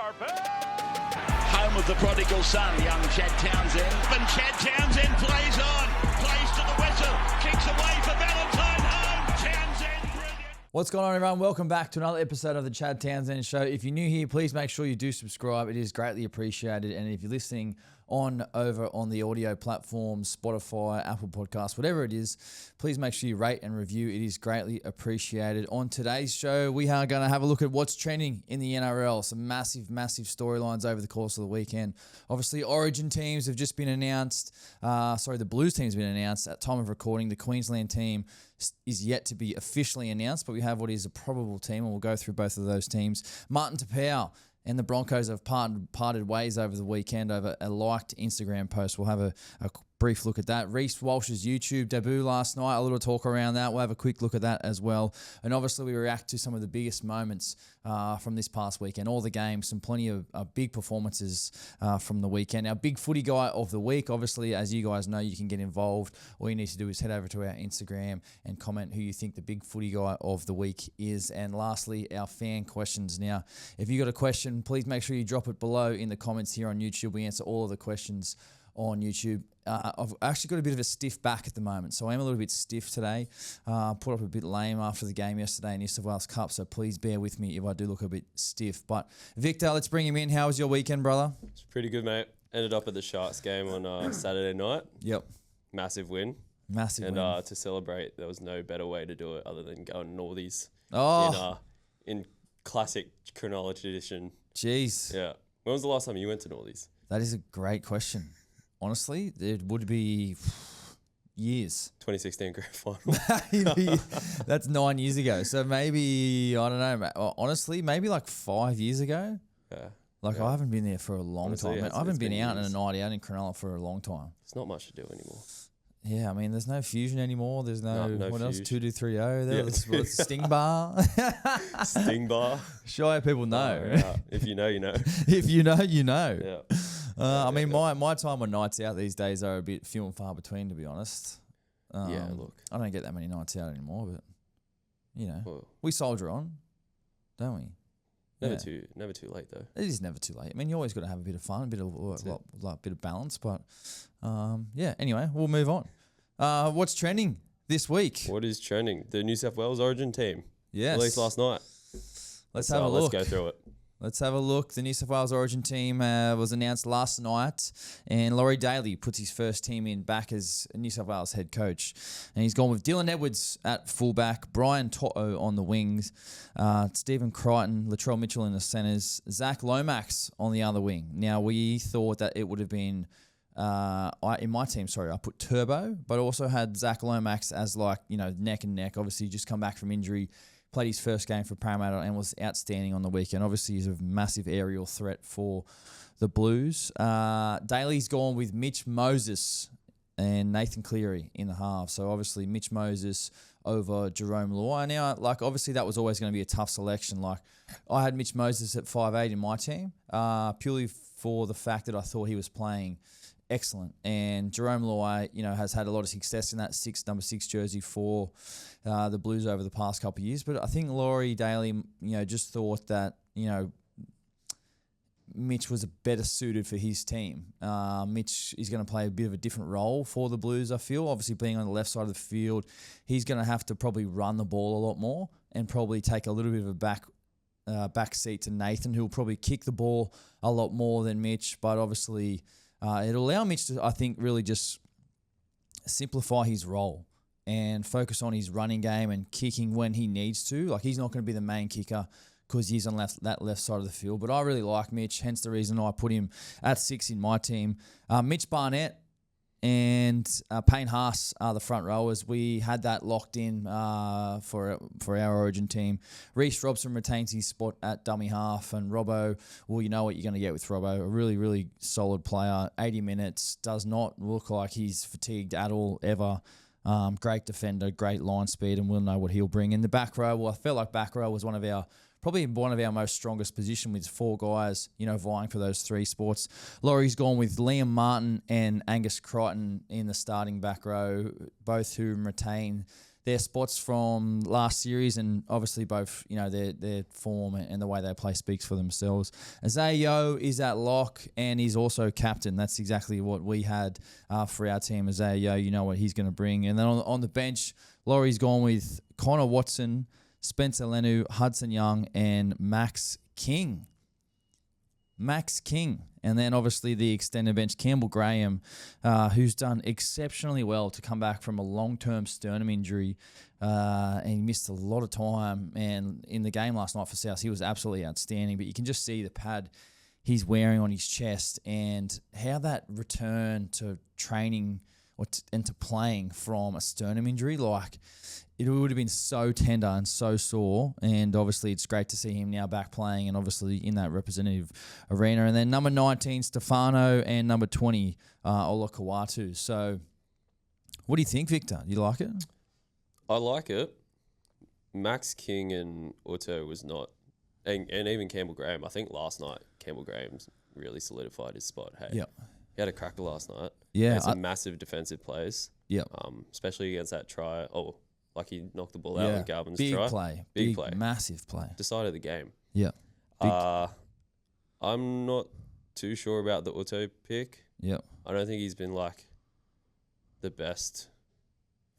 are back! Home of the prodigal son, young Chad Townsend. And Chad Townsend plays on, plays to the whistle, kicks away for Valentine home. Townsend, brilliant. What's going on, everyone? Welcome back to another episode of the Chad Townsend Show. If you're new here, please make sure you do subscribe. It is greatly appreciated. And if you're listening over on the audio platforms, Spotify, Apple Podcasts, whatever it is, please make sure you rate and review. It is greatly appreciated. On today's show, we are going to have a look at what's trending in the NRL. Some massive storylines over the course of the weekend. Obviously, Origin teams have just been announced. The Blues team's been announced at time of recording. The Queensland team is yet to be officially announced, but we have what is a probable team, and we'll go through both of those teams. Martin Taupau and the Broncos have parted ways over the weekend over a liked Instagram post. We'll have a brief look at that. Reece Walsh's YouTube debut last night, a little talk around that. We'll have a quick look at that as well. And obviously we react to some of the biggest moments from this past weekend. All the games, some plenty of big performances from the weekend. Our big footy guy of the week, obviously, as you guys know, you can get involved. All you need to do is head over to our Instagram and comment who you think the big footy guy of the week is. And lastly, our fan questions. Now, if you got a question, please make sure you drop it below in the comments here on YouTube. We answer all of the questions on YouTube. I've actually got a bit of a stiff back at the moment, so I am a little bit stiff today. Put up a bit lame after the game yesterday in New South Wales Cup, so please bear with me if I do look a bit stiff. But Victor, let's bring him in. How was your weekend, brother? It's pretty good, mate. Ended up at the Sharks game on Saturday night. Yep. Massive win. Massive win. And to celebrate, there was no better way to do it other than going Northies. Oh. In classic chronology tradition. Jeez. Yeah. When was the last time you went to Northies? That is a great question. Honestly, it would be years. 2016 grand final. That's 9 years ago. So maybe, I don't know, honestly, maybe like 5 years ago. Yeah. I haven't been there for a long Honestly, time. I haven't been out years. in a night out in Cronulla for a long time. There's not much to do anymore. Yeah, I mean, there's no Fusion anymore. There's no what else? Fusion. 2230. There was Sting Bar. Sting Bar. Sure, people know. Yeah. If you know, you know. If you know, you know. Yeah. I mean, my time on nights out these days are a bit few and far between, to be honest. Look. I don't get that many nights out anymore, but, you know, Well, we soldier on, don't we? never too late, though. It is never too late. I mean, you always got to have a bit of fun, a bit of balance, but, anyway, we'll move on. What's trending this week? What is trending? The New South Wales Origin team. Yes. Released last night. Let's have a look. Let's go through it. Let's have a look. The New South Wales Origin team was announced last night, and Laurie Daly puts his first team in back as New South Wales head coach. And he's gone with Dylan Edwards at fullback, Brian To'o on the wings, Stephen Crichton, Latrell Mitchell in the centres, Zach Lomax on the other wing. Now, we thought that it would have been, in my team, I put Turbo, but also had Zach Lomax as neck and neck. Obviously, just come back from injury. Played his first game for Parramatta and was outstanding on the weekend. Obviously, he's a massive aerial threat for the Blues. Daly's gone with Mitch Moses and Nathan Cleary in the half. So, obviously, Mitch Moses over Jerome Luai. Now, obviously, that was always going to be a tough selection. I had Mitch Moses at 5'8" in my team, purely for the fact that I thought he was playing excellent. And Jerome Luai, has had a lot of success in that number 6 jersey for the Blues over the past couple of years. But I think Laurie Daly, just thought that, Mitch was better suited for his team. Mitch is going to play a bit of a different role for the Blues, I feel. Obviously, being on the left side of the field, he's going to have to probably run the ball a lot more and probably take a little bit of a back seat to Nathan, who will probably kick the ball a lot more than Mitch. But obviously, it'll allow Mitch to, I think, really just simplify his role and focus on his running game and kicking when he needs to. He's not going to be the main kicker because he's on that left side of the field. But I really like Mitch, hence the reason I put him at 6 in my team. Mitch Barnett and Payne Haas are the front rowers. We had that locked in for our Origin team. Reece Robson retains his spot at dummy half, and Robbo, well, you know what you're going to get with Robbo. A really, really solid player. 80 minutes, does not look like he's fatigued at all, ever. Great defender, great line speed, and we'll know what he'll bring. In the back row, well, I felt like back row was probably one of our most strongest position with 4 guys, vying for those 3 spots. Laurie's gone with Liam Martin and Angus Crichton in the starting back row, both who retain their spots from last series, and obviously both, their form and the way they play speaks for themselves. Isaiah is at lock, and he's also captain. That's exactly what we had for our team. Isaiah, you know what he's going to bring. And then on the bench, Laurie's gone with Connor Watson, Spencer Lenu, Hudson Young, and Max King. And then obviously the extended bench, Campbell Graham, who's done exceptionally well to come back from a long-term sternum injury, and he missed a lot of time. And in the game last night for South, he was absolutely outstanding. But you can just see the pad he's wearing on his chest and how that return to training and to playing from a sternum injury, like, it would have been so tender and so sore. And obviously it's great to see him now back playing and obviously in that representative arena. And then number 19, Stefano, and number 20, Ola Kawatu. So what do you think, Victor? You like it? I like it. Max King and Otto was not, and even Campbell Graham. I think last night Campbell Graham's really solidified his spot. Hey, yep. He had a cracker last night. Yeah. Had some massive defensive plays. Yeah. Especially against that try. Oh, like he knocked the ball out on Galvin's big try. Big play. Massive play. Decided the game. Yeah. I'm not too sure about the Otto pick. Yeah. I don't think he's been like the best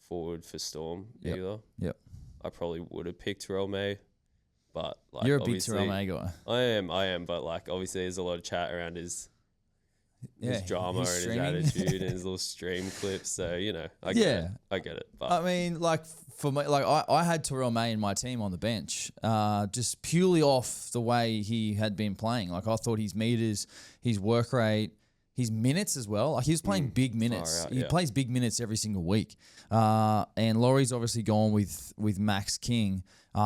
forward for Storm either. Yep. I probably would have picked Terrell May, but like you're a big Terrell May guy. I am, but like obviously there's a lot of chat around his drama and his attitude and his little stream clips. So I get it. But I mean, like for me, like I had Terrell May in my team on the bench, just purely off the way he had been playing. Like I thought his meters, his work rate, his minutes as well. Like he was playing big minutes. He plays big minutes every single week. And Laurie's obviously gone with Max King,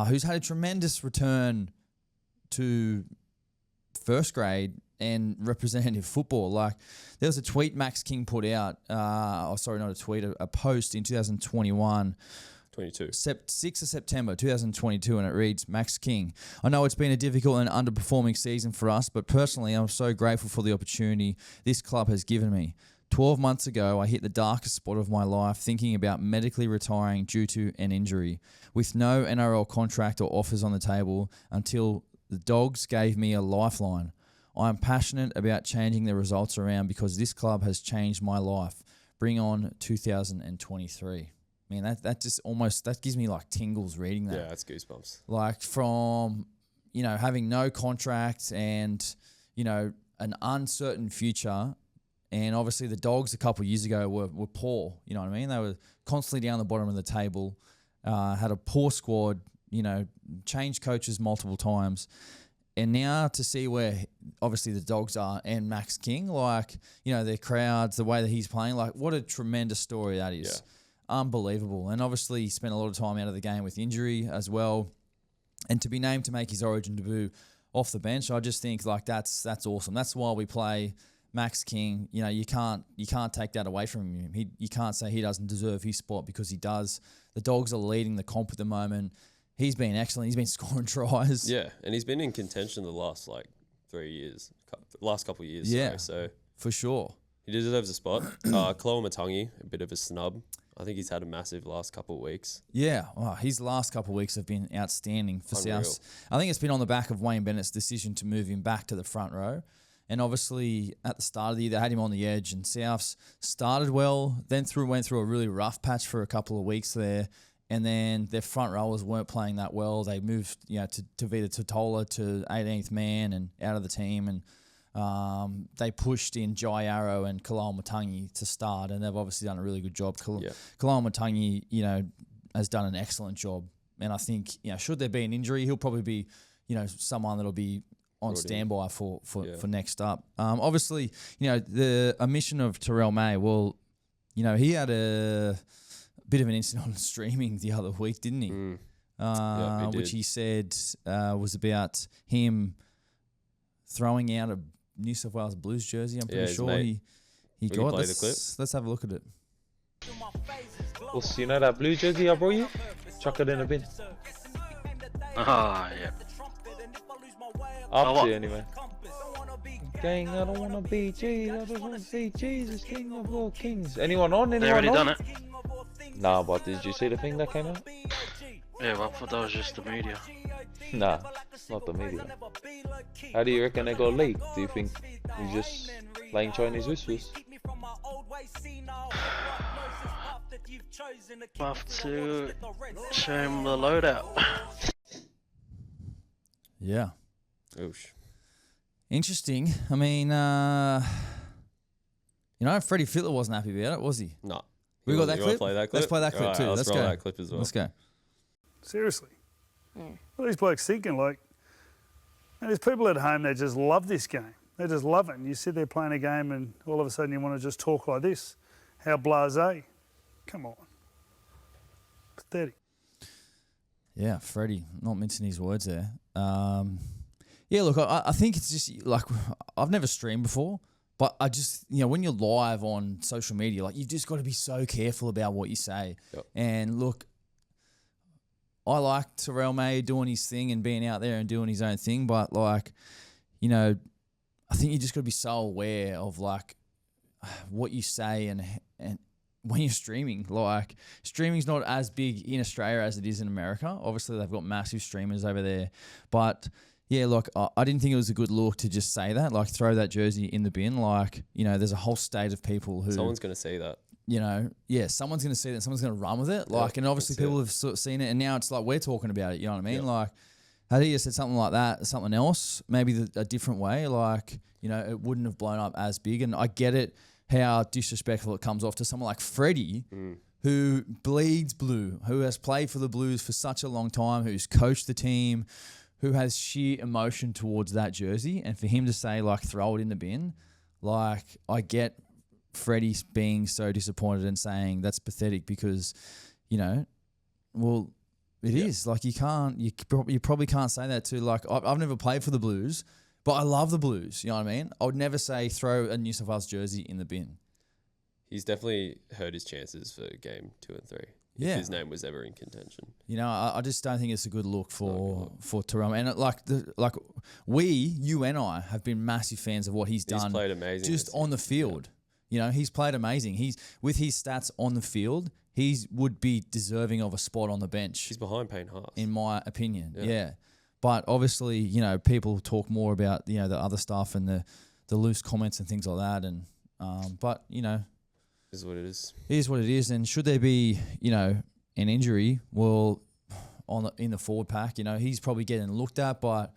who's had a tremendous return to first grade and representative football. Like there was a tweet Max King put out. Not a tweet, a post in 2021. 6th of September 2022, and it reads, Max King, I know it's been a difficult and underperforming season for us, but personally I'm so grateful for the opportunity this club has given me. 12 months ago, I hit the darkest spot of my life thinking about medically retiring due to an injury, with no NRL contract or offers on the table until the Dogs gave me a lifeline. I am passionate about changing the results around because this club has changed my life. Bring on 2023. Man, that just almost, that gives me like tingles reading that. Yeah, that's goosebumps. Like from, having no contract and, an uncertain future. And obviously the Dogs a couple of years ago were poor. You know what I mean? They were constantly down the bottom of the table, had a poor squad, changed coaches multiple times. And now to see where obviously the Dogs are and Max King, like, their crowds, the way that he's playing, like what a tremendous story that is. Yeah. Unbelievable. And obviously he spent a lot of time out of the game with injury as well. And to be named to make his Origin debut off the bench, I just think like that's awesome. That's why we play Max King. You can't take that away from him. You can't say he doesn't deserve his spot because he does. The Dogs are leading the comp at the moment. He's been excellent. He's been scoring tries. Yeah, and he's been in contention the last 3 years, last couple of years. Yeah, so for sure. He deserves a spot. Koloamatangi, a bit of a snub. I think he's had a massive last couple of weeks. Yeah, his last couple of weeks have been outstanding for Unreal. South. I think it's been on the back of Wayne Bennett's decision to move him back to the front row. And obviously, at the start of the year, they had him on the edge, and Souths started well, then went through a really rough patch for a couple of weeks there, and then their front rowers weren't playing that well. They moved, to Vita Totola to 18th man and out of the team, and they pushed in Jai Arrow and Koloamatangi to start, and they've obviously done a really good job. Koloamatangi, has done an excellent job, and I think, should there be an injury, he'll probably be, someone that'll be on standby for next up. Obviously, the omission of Terrell May, well, he had a bit of an incident on streaming the other week, didn't he? He did. Which he said was about him throwing out a New South Wales Blues jersey. I'm pretty sure he got. Let's have a look at it. Well, so you know that blue jersey I brought you? Chuck it in a bin. Ah, yeah. Up to you anyway. Gang, I don't wanna be Jesus. I just wanna see Jesus, King of all kings. Anyone on? They already done it. Nah, but did you see the thing that came out? Yeah, but I thought that was just the media. Nah, not the media. How do you reckon they got leaked? Do you think he's just playing Chinese whispers? We'll have to show him the loadout. Yeah. Oosh. Interesting. I mean, Freddie Fittler wasn't happy about it, was he? No. We got that You wanna clip? play that clip? Let's play that clip Alright, too. Let's Let's roll go. that clip as well. Let's go. Seriously. What are these blokes thinking? Like, and there's people at home that just love this game. They just love it. And you sit there playing a game and all of a sudden you want to just talk like this. How blasé. Come on. Pathetic. Yeah, Freddie, not mincing his words there. Yeah, look, I think it's just like I've never streamed before, but I just, when you're live on social media, like you've just got to be so careful about what you say. Yep. And look, I like Terrell May doing his thing and being out there and doing his own thing, but like, I think you just got to be so aware of like what you say and when you're streaming. Like streaming's not as big in Australia as it is in America. Obviously, they've got massive streamers over there, but yeah, look, I didn't think it was a good look to just say that, like throw that jersey in the bin. Like, there's a whole state of people who Someone's going to see that. Someone's going to see that. Someone's going to run with it. Like, and obviously people have sort of seen it, and now it's like we're talking about it. You know what I mean? Yeah. Like, had he said something like that, something else, maybe a different way, like, it wouldn't have blown up as big. And I get it, how disrespectful it comes off to someone like Freddie, who bleeds blue, who has played for the Blues for such a long time, who's coached the team, who has sheer emotion towards that jersey. And for him to say, like, throw it in the bin, like, I get Freddie being so disappointed and saying that's pathetic because, well, it is. Like, you probably can't say that to, like, I've never played for the Blues, but I love the Blues. You know what I mean? I would never say throw a New South Wales jersey in the bin. He's definitely hurt his chances for game 2 and 3. Yeah. If his name was ever in contention. I just don't think it's a good look for Terrell. And you and I have been massive fans of what he's done. He's played amazing. Just on the field. Yeah. He's played amazing. He's with his stats on the field, he would be deserving of a spot on the bench. He's behind Payne Haas. In my opinion. Yeah. But obviously, people talk more about, the other stuff and the loose comments and things like that. And but Is what it is. It is what it is. And should there be, an injury, well, in the forward pack, he's probably getting looked at, but,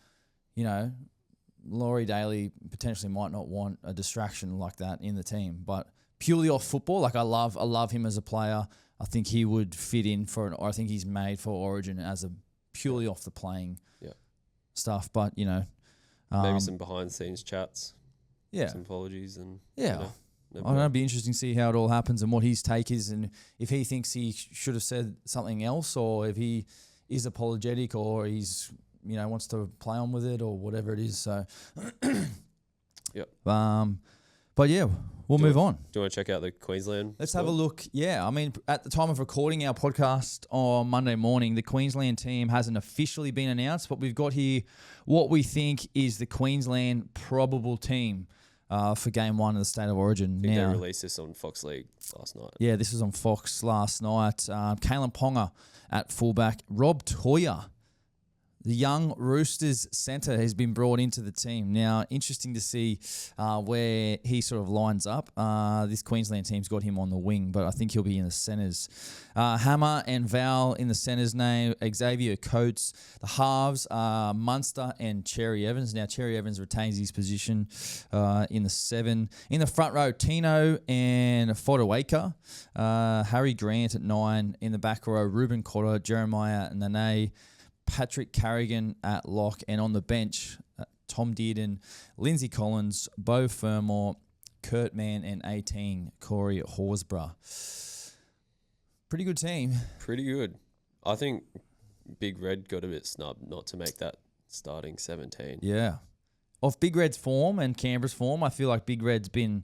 Laurie Daly potentially might not want a distraction like that in the team. But purely off football, like I love him as a player. I think he would fit in I think he's made for Origin as a purely off the playing stuff. But, maybe some behind the scenes chats. Yeah. Some apologies and I don't know, it'd be interesting to see how it all happens and what his take is, and if he thinks he should have said something else, or if he is apologetic, or he's wants to play on with it, or whatever it is. So, yep. But yeah, we'll move on. Do you want to check out the Queensland? Let's have a look. Yeah, I mean, at the time of recording our podcast on Monday morning, the Queensland team hasn't officially been announced, but we've got here what we think is the Queensland probable team for Game 1 of the State of Origin. I think they released this on Fox League last night. Yeah, this was on Fox last night. Kalen Ponga at fullback. Rob Toya, the young Roosters centre, has been brought into the team. Now, interesting to see where he sort of lines up. This Queensland team's got him on the wing, but I think he'll be in the centres. Hammer and Val in the centres name. Xavier Coates. The halves are Munster and Cherry Evans. Now, Cherry Evans retains his position in the 7. In the front row, Tino and Fodawaker. Harry Grant at 9. In the back row, Ruben Cotter, Jeremiah Nene, Patrick Carrigan at lock, and on the bench, Tom Dearden, Lindsay Collins, Beau Fermor, Kurt Mann, and 18, Corey Horsburgh. Pretty good team. Pretty good. I think Big Red got a bit snubbed not to make that starting 17. Yeah. Off Big Red's form and Canberra's form, I feel like Big Red's been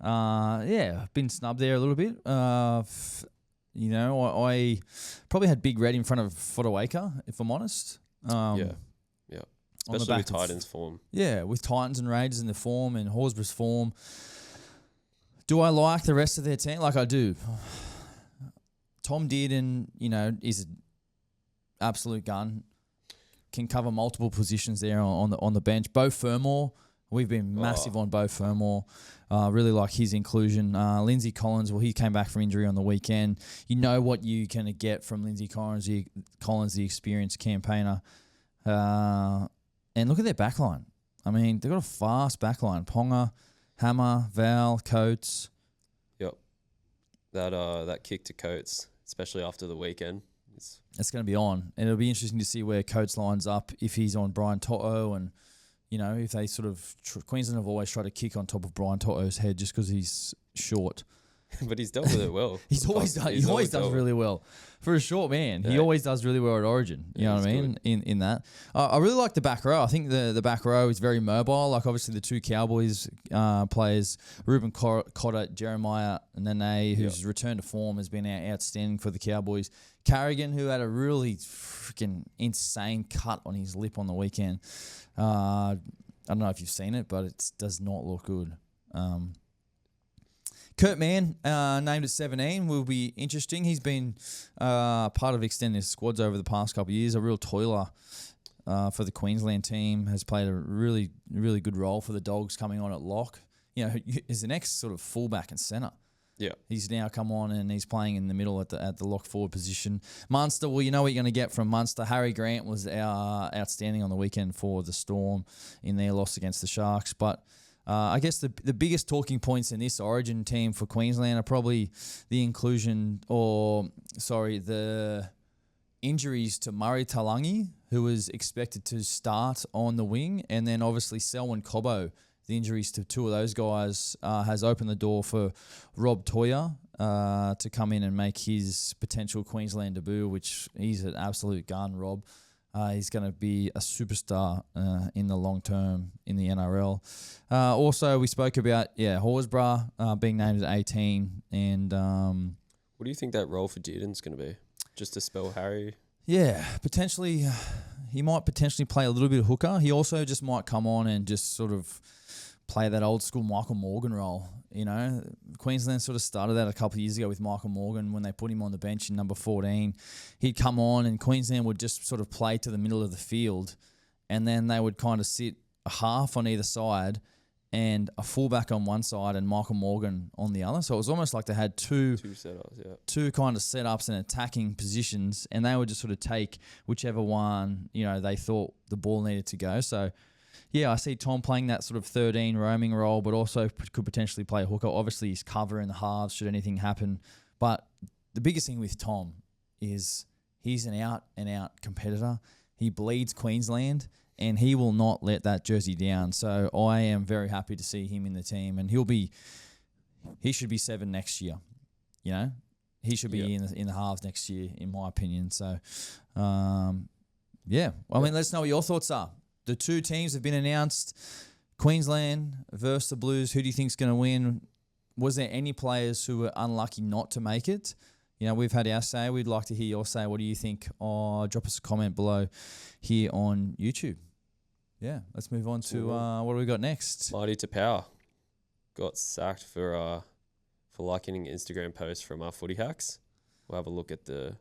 snubbed there a little bit. I probably had Big Red in front of Fodawaker, if I'm honest. Yeah. Especially with Titans' form. Yeah, with Titans and Raiders in the form and Horsburgh's form. Do I like the rest of their team? Like I do. Tom Dearden, is an absolute gun. Can cover multiple positions there on the bench. Bo Fermor, we've been massive on Bo Fermor. Really like his inclusion. Lindsay Collins, well, he came back from injury on the weekend. You know what you can get from Lindsay Collins, the experienced campaigner. And look at their backline. I mean, they've got a fast backline. Ponga, Hammer, Val, Coates. Yep. That kick to Coates, especially after the weekend. It's going to be on. And it'll be interesting to see where Coates lines up, if he's on Brian To'o, and, if they sort of... Queensland have always tried to kick on top of Brian To'o's head just because he's short. But he's dealt with it well. He always does really well. For a short man, he always does really well at Origin. You know what I mean? In that. I really like the back row. I think the back row is very mobile. Like, obviously, the two Cowboys players, Ruben Cotter, Jeremiah Nene, who's returned to form, has been outstanding for the Cowboys. Carrigan, who had a really freaking insane cut on his lip on the weekend. I don't know if you've seen it, but it does not look good. Kurt Mann, named at 17, will be interesting. He's been part of extended squads over the past couple of years, a real toiler for the Queensland team, has played a really, really good role for the Dogs coming on at lock. Is the next sort of fullback and centre. Yeah. He's now come on and he's playing in the middle at the lock forward position. Munster, well, you know what you're going to get from Munster. Harry Grant was outstanding on the weekend for the Storm in their loss against the Sharks, but... I guess the biggest talking points in this Origin team for Queensland are probably the injuries to Murray Talangi, who was expected to start on the wing, and then obviously Selwyn Cobbo. The injuries to two of those guys has opened the door for Rob Toya to come in and make his potential Queensland debut, which he's an absolute gun, Rob. He's going to be a superstar in the long term in the NRL. Also, we spoke about, Horsburgh being named at 18. And what do you think that role for Dearden's going to be? Just to spell Harry? Yeah, potentially. He might potentially play a little bit of hooker. He also just might come on and just sort of play that old school Michael Morgan role. Queensland sort of started that a couple of years ago with Michael Morgan when they put him on the bench in number 14. He'd come on and Queensland would just sort of play to the middle of the field, and then they would kind of sit a half on either side and a fullback on one side and Michael Morgan on the other. So it was almost like they had two setups, two kind of setups and attacking positions, and they would just sort of take whichever one, they thought the ball needed to go. So yeah, I see Tom playing that sort of 13 roaming role, but also could potentially play a hooker. Obviously, he's cover in the halves should anything happen. But the biggest thing with Tom is he's an out-and-out competitor. He bleeds Queensland, and he will not let that jersey down. So I am very happy to see him in the team, and he should be 7 next year. He should be in the halves next year, in my opinion. So, I mean, let's know what your thoughts are. The two teams have been announced, Queensland versus the Blues. Who do you think is going to win? Was there any players who were unlucky not to make it? We've had our say. We'd like to hear your say. What do you think? Drop us a comment below here on YouTube. Yeah, let's move on to what do we got next? Mighty Taupau got sacked for liking an Instagram post from our Footy Hacks. We'll have a look at the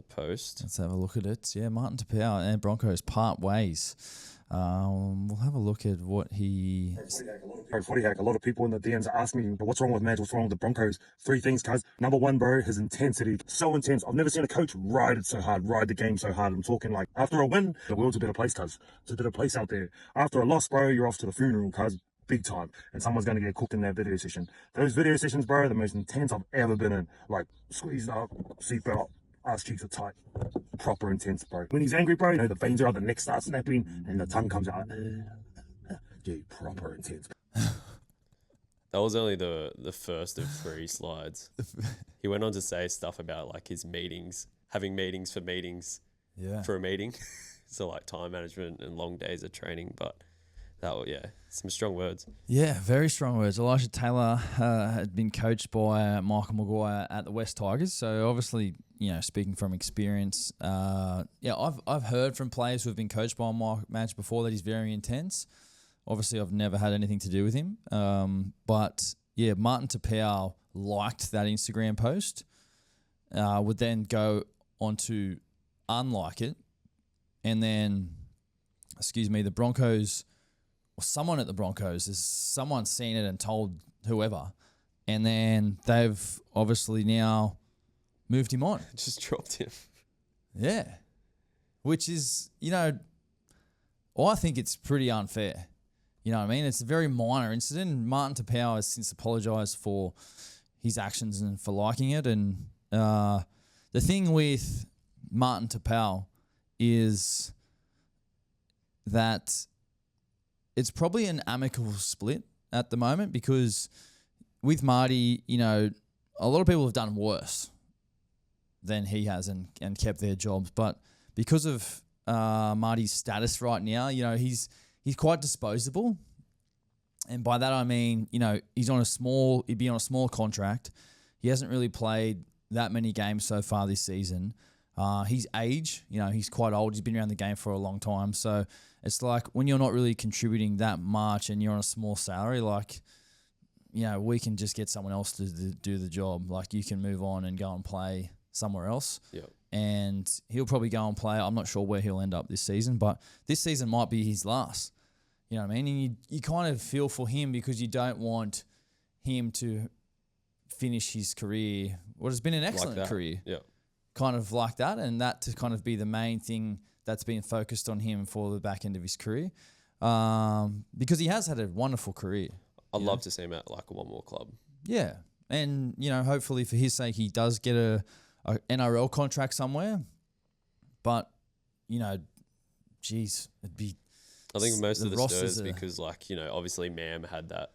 post. Let's have a look at it. Yeah, Martin Taupau and Broncos part ways. We'll have a look at what he... Footy hack. A lot of people in the DMs are asking me, but what's wrong with Madge? What's wrong with the Broncos? 3 things, cuz. Number 1, bro, his intensity. So intense. I've never seen a coach ride it so hard, ride the game so hard. I'm talking like, after a win, the world's a better place, cuz. It's a better place out there. After a loss, bro, you're off to the funeral, cuz. Big time. And someone's going to get cooked in that video session. Those video sessions, bro, are the most intense I've ever been in. Like, squeezed up, seatbelt, ass cheeks are tight. Proper intense, bro. When he's angry, bro, the veins are out, the neck starts snapping, and the tongue comes out. Yeah, proper intense. That was only the first of 3 slides. He went on to say stuff about like his meetings, having meetings for meetings for a meeting. So like time management and long days of training, but some strong words. Yeah, very strong words. Elijah Taylor had been coached by Michael Maguire at the West Tigers, so obviously, speaking from experience, I've heard from players who have been coached by Madge before that he's very intense. Obviously, I've never had anything to do with him, but yeah, Martin Taupau liked that Instagram post, would then go on to unlike it. And then, the Broncos, or someone at the Broncos, has someone seen it and told whoever. And then they've obviously now moved him on. Just dropped him. Yeah. Which is, I think it's pretty unfair. You know what I mean? It's a very minor incident. Martin Taupau has since apologised for his actions and for liking it. And the thing with Martin Taupau is that it's probably an amicable split at the moment, because with Marty, a lot of people have done worse than he has and kept their jobs. But because of Marty's status right now, he's quite disposable. And by that I mean, he'd be on a small contract. He hasn't really played that many games so far this season. His age, he's quite old. He's been around the game for a long time. So it's like when you're not really contributing that much and you're on a small salary, we can just get someone else to do the job. Like, you can move on and go and play somewhere else. Yep. And he'll probably go and play. I'm not sure where he'll end up this season, but this season might be his last. You know what I mean? And you kind of feel for him, because you don't want him to finish his career, what has been an excellent career. Yeah. Kind of like that, and that to kind of be the main thing that's been focused on him for the back end of his career, because he has had a wonderful career. I'd love to see him at one more club. Yeah, and hopefully for his sake he does get a NRL contract somewhere. But it'd be. I think most of the stirs because obviously Mam had that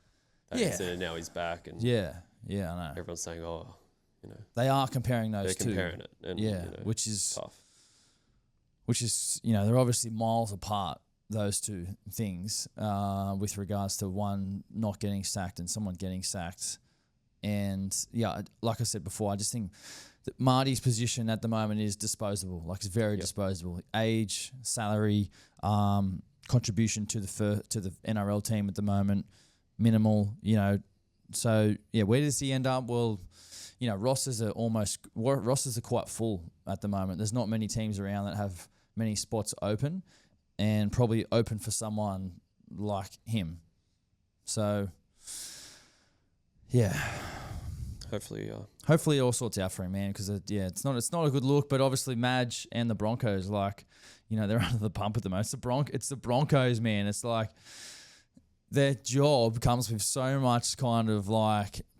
incident, and now he's back, and yeah, I know. Everyone's saying, they are comparing those two. They're comparing it, and which is tough. Which is, they're obviously miles apart, those two things, with regards to one not getting sacked and someone getting sacked. And like I said before, I just think that Marty's position at the moment is disposable. Like, it's very disposable. Age, salary, contribution to the NRL team at the moment, minimal. So where does he end up? Well, rosters are quite full at the moment. There's not many teams around that have many spots open, and probably open for someone like him. So, hopefully it all sorts out for him, man. Because it's not a good look. But obviously, Madge and the Broncos, they're under the pump at the moment. It's the Broncos, man. It's like their job comes with so much kind of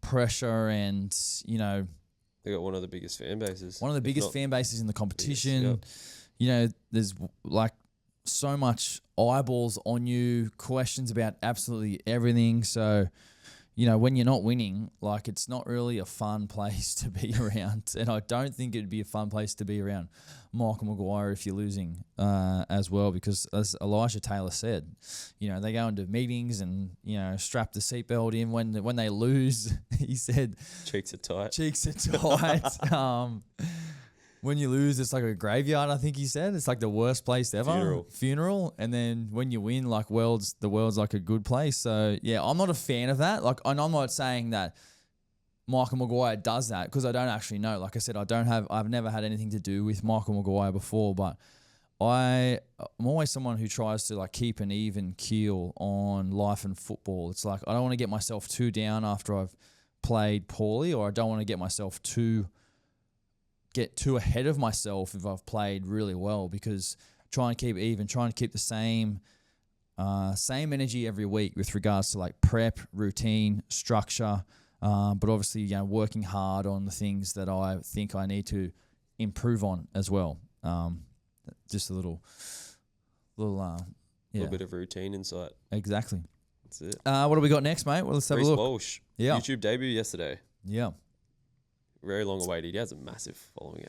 pressure, and they got one of the biggest fan bases. One of the biggest fan bases in the competition. There's so much eyeballs on you, questions about absolutely everything. So, when you're not winning, it's not really a fun place to be around. And I don't think it'd be a fun place to be around Michael Maguire if you're losing as well, because as Elijah Taylor said, they go into meetings and, strap the seatbelt in when they lose. He said, cheeks are tight. When you lose, it's like a graveyard, I think he said. It's like the worst place ever. Funeral. And then when you win, the world's like a good place. So, I'm not a fan of that. And I'm not saying that Michael Maguire does that, because I don't actually know. Like I said, I've never had anything to do with Michael Maguire before, but I'm always someone who tries to keep an even keel on life and football. It's I don't want to get myself too down after I've played poorly, or I don't want to get myself too ahead of myself if I've played really well, because trying to keep even, trying to keep the same energy every week with regards to prep, routine, structure, but obviously working hard on the things that I think I need to improve on as well. Just a little bit of routine insight. Exactly. That's it. What do we got next, mate? Well, let's have a look. Walsh. Yeah. YouTube debut yesterday. Yeah. Very long awaited. He has a massive following,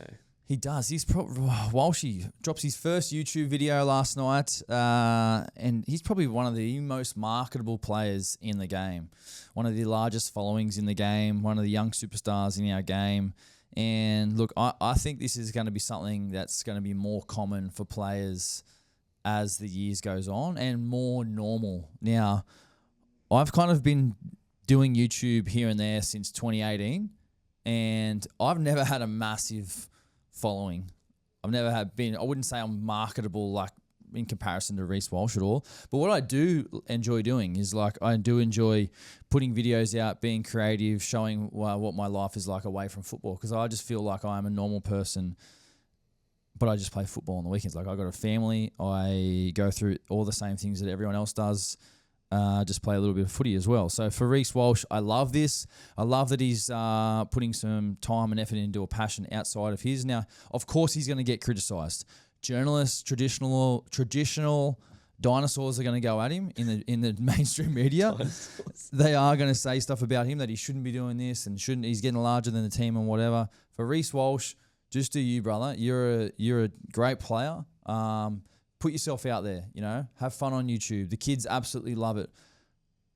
He does. He's Walshy drops his first YouTube video last night, and he's probably one of the most marketable players in the game. One of the largest followings in the game, one of the young superstars in our game. And look, I think this is going to be something that's going to be more common for players as the years goes on, and more normal. Now, I've kind of been doing YouTube here and there since 2018. and I've never had a massive following. I've never I wouldn't say I'm marketable like in comparison to Reece Walsh at all. But what I do enjoy doing is like I do enjoy putting videos out, being creative, showing what my life is like away from football, because I just feel like I'm a normal person, but I just play football on the weekends. Like I got a family, I go through all the same things that everyone else does. Just play a little bit of footy as well. So for Reece Walsh, I love this. I love that he's putting some time and effort into a passion outside of his. Now, of course, he's going to get criticised. Journalists, traditional dinosaurs are going to go at him in the mainstream media. They are going to say stuff about him that he shouldn't be doing this and he's getting larger than the team and whatever. For Reece Walsh, just do you, brother. You're a great player. Put yourself out there, have fun on YouTube. The kids absolutely love it.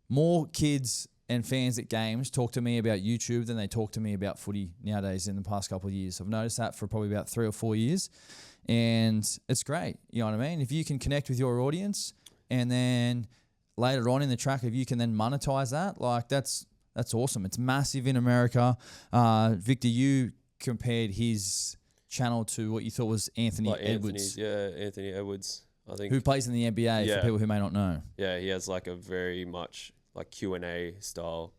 More kids and fans at games talk to me about YouTube than they talk to me about footy nowadays in the past couple of years. I've noticed that for probably about 3 or 4 years, and it's great. You know what I mean? If you can connect with your audience and then later on in the track, if you can then monetize that, like that's awesome. It's massive in America. Victor, you compared his channel to what you thought was Anthony Edwards. Anthony Edwards, I think. Who plays in the NBA for people who may not know. Yeah, he has like a very much like Q&A style,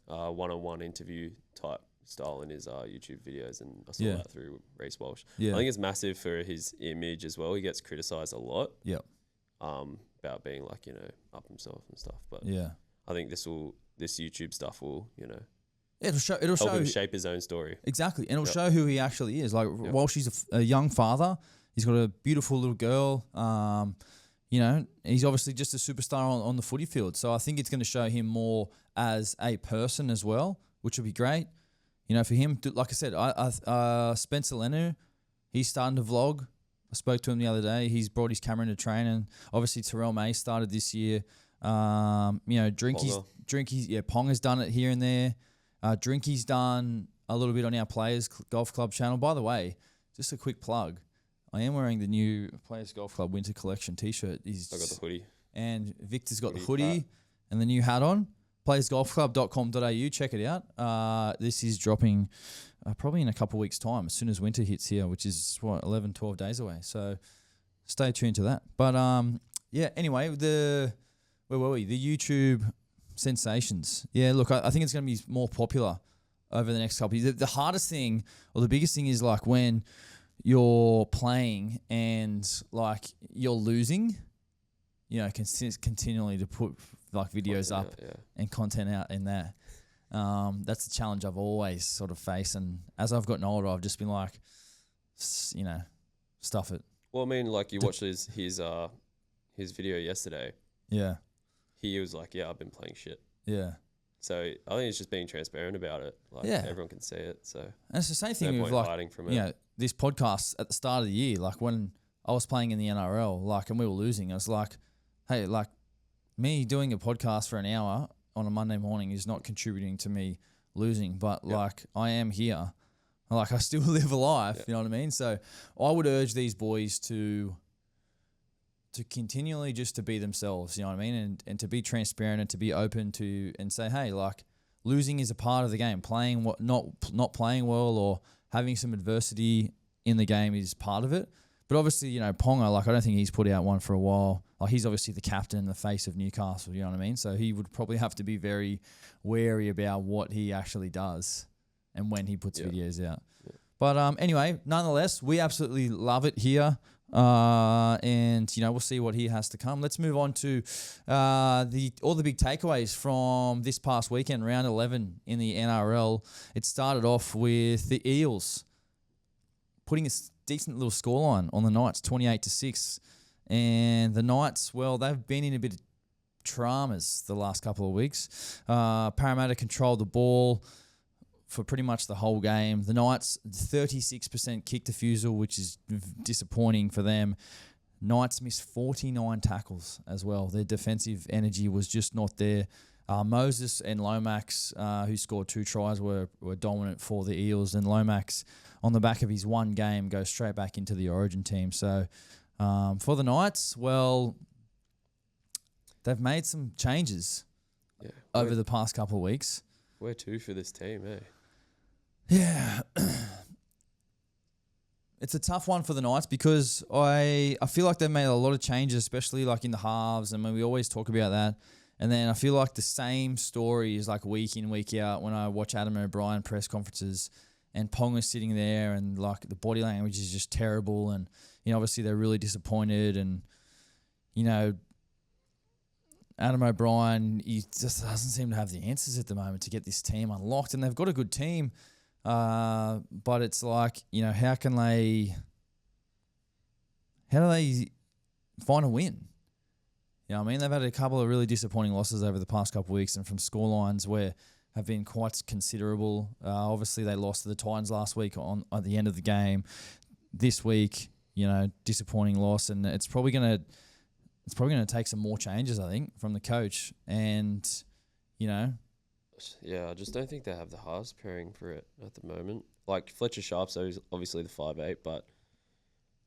one-on-one interview type style in his YouTube videos, and I saw that through Reece Walsh. Yeah. I think it's massive for his image as well. He gets criticised a lot about being like, up himself and stuff. But I think this YouTube stuff will, it'll show him shape his own story. Exactly. And it'll show who he actually is. Like, Walsh is a young father. He's got a beautiful little girl. He's obviously just a superstar on the footy field. So I think it's going to show him more as a person as well, which will be great. For him, like I said, Spencer Lenu, he's starting to vlog. I spoke to him the other day. He's brought his camera into training. Obviously, Terrell May started this year. Ponga's done it here and there. Drinky's done a little bit on our Players Golf Club channel. By the way, just a quick plug. I am wearing the new Players Golf Club Winter Collection T-shirt. I got the hoodie. And Victor's got the hoodie and the new hat on. playersgolfclub.com.au. Check it out. This is dropping probably in a couple of weeks' time, as soon as winter hits here, which is, 11, 12 days away. So stay tuned to that. But, anyway, where were we? The YouTube sensations. Yeah, look, I think it's going to be more popular over the next couple of years. The hardest thing, or the biggest thing, is like when you're playing and like you're losing, continually to put like videos up and content out in there. That's the challenge I've always sort of faced. And as I've gotten older, I've just been like, stuff it. Well, I mean, like you watched his video yesterday. Yeah. He was like, I've been playing shit. Yeah. So I think it's just being transparent about it. Like everyone can see it. So and it's the same thing with like, hiding from it. This podcast at the start of the year, like when I was playing in the NRL, like, and we were losing, I was like, hey, like me doing a podcast for an hour on a Monday morning is not contributing to me losing, but like I am here. Like I still live a life, you know what I mean? So I would urge these boys to continually just to be themselves, you know what I mean? And to be transparent and to be open to and say, hey, like losing is a part of the game. Playing not playing well or having some adversity in the game is part of it. But obviously, Ponga, like I don't think he's put out one for a while. Like he's obviously the captain and the face of Newcastle, you know what I mean? So he would probably have to be very wary about what he actually does and when he puts videos out. Yeah. But anyway, nonetheless, we absolutely love it here. And we'll see what he has to come. Let's move on to all the big takeaways from this past weekend, round 11 in the NRL. It started off with the Eels putting a decent little scoreline on the Knights, 28-6. And the Knights, well, they've been in a bit of traumas the last couple of weeks. Parramatta controlled the ball for pretty much the whole game. The Knights, 36% kick defusal, which is disappointing for them. Knights missed 49 tackles as well. Their defensive energy was just not there. Moses and Lomax, who scored 2 tries, were dominant for the Eels. And Lomax, on the back of his one game, goes straight back into the Origin team. So for the Knights, well, they've made some changes over the past couple of weeks. Where to for this team, eh? Yeah. It's a tough one for the Knights because I feel like they've made a lot of changes, especially like in the halves. And we always talk about that. And then I feel like the same story is like week in, week out when I watch Adam O'Brien press conferences and Ponga's sitting there and like the body language is just terrible. And, obviously they're really disappointed. And, Adam O'Brien, he just doesn't seem to have the answers at the moment to get this team unlocked. And they've got a good team. But it's like, how do they find a win? They've had a couple of really disappointing losses over the past couple of weeks and from scorelines where have been quite considerable. Obviously they lost to the Titans last week at the end of the game. This week, disappointing loss, and it's probably going to take some more changes, I think, from the coach. And, Yeah, I just don't think they have the halves pairing for it at the moment. Like Fletcher Sharp's obviously the 5'8", but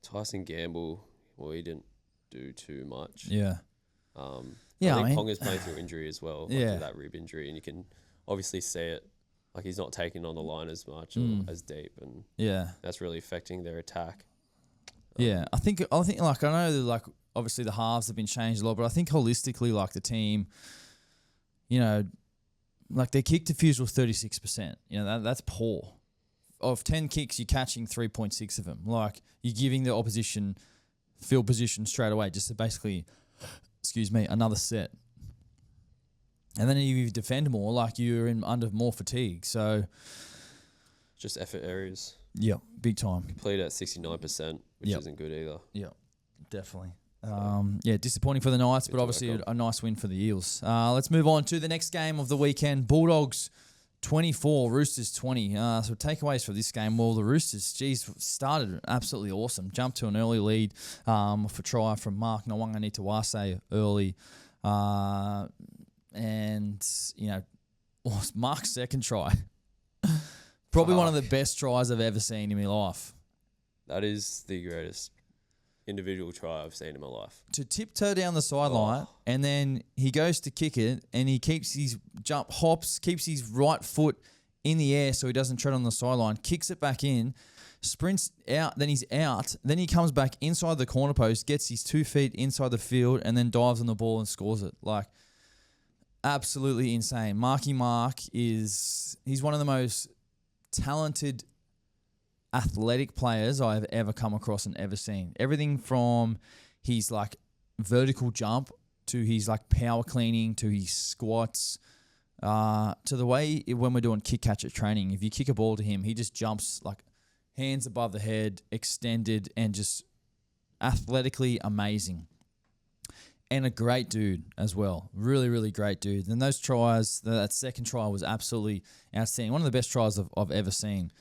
Tyson Gamble, he didn't do too much. Yeah. I think Ponga's playing through injury as well, through that rib injury, and you can obviously see it. Like he's not taking on the line as much or as deep, and that's really affecting their attack. I think like I know that like obviously the halves have been changed a lot, but I think holistically like the team, like their kick defusal 36%. That's poor. Of 10 kicks, you're catching 3.6 of them. Like you're giving the opposition field position straight away, just to basically, another set. And then if you defend more, like you're under more fatigue. So just effort areas. Yeah, big time. Completed at 69%, which isn't good either. Yeah, definitely. Disappointing for the Knights, but obviously a nice win for the Eels. Let's move on to the next game of the weekend. Bulldogs 24, Roosters 20. So takeaways for this game. Well, the Roosters, started absolutely awesome. Jumped to an early lead for try from Mark Nwanganitawase early. Mark's second try. Probably one of the best tries I've ever seen in my life. That is the greatest individual try I've seen in my life. To tiptoe down the sideline, and then he goes to kick it, and he keeps his keeps his right foot in the air so he doesn't tread on the sideline, kicks it back in, sprints out, then he's out, then he comes back inside the corner post, gets his 2 feet inside the field, and then dives on the ball and scores it. Like, absolutely insane. Marky Mark he's one of the most talented athletic players I've ever come across and ever seen. Everything from his like vertical jump to his like power cleaning to his squats to the way when we're doing kick catch at training, if you kick a ball to him, he just jumps like hands above the head, extended, and just athletically amazing. And a great dude as well. Really, really great dude. And those tries, that second try was absolutely outstanding. One of the best tries I've ever seen.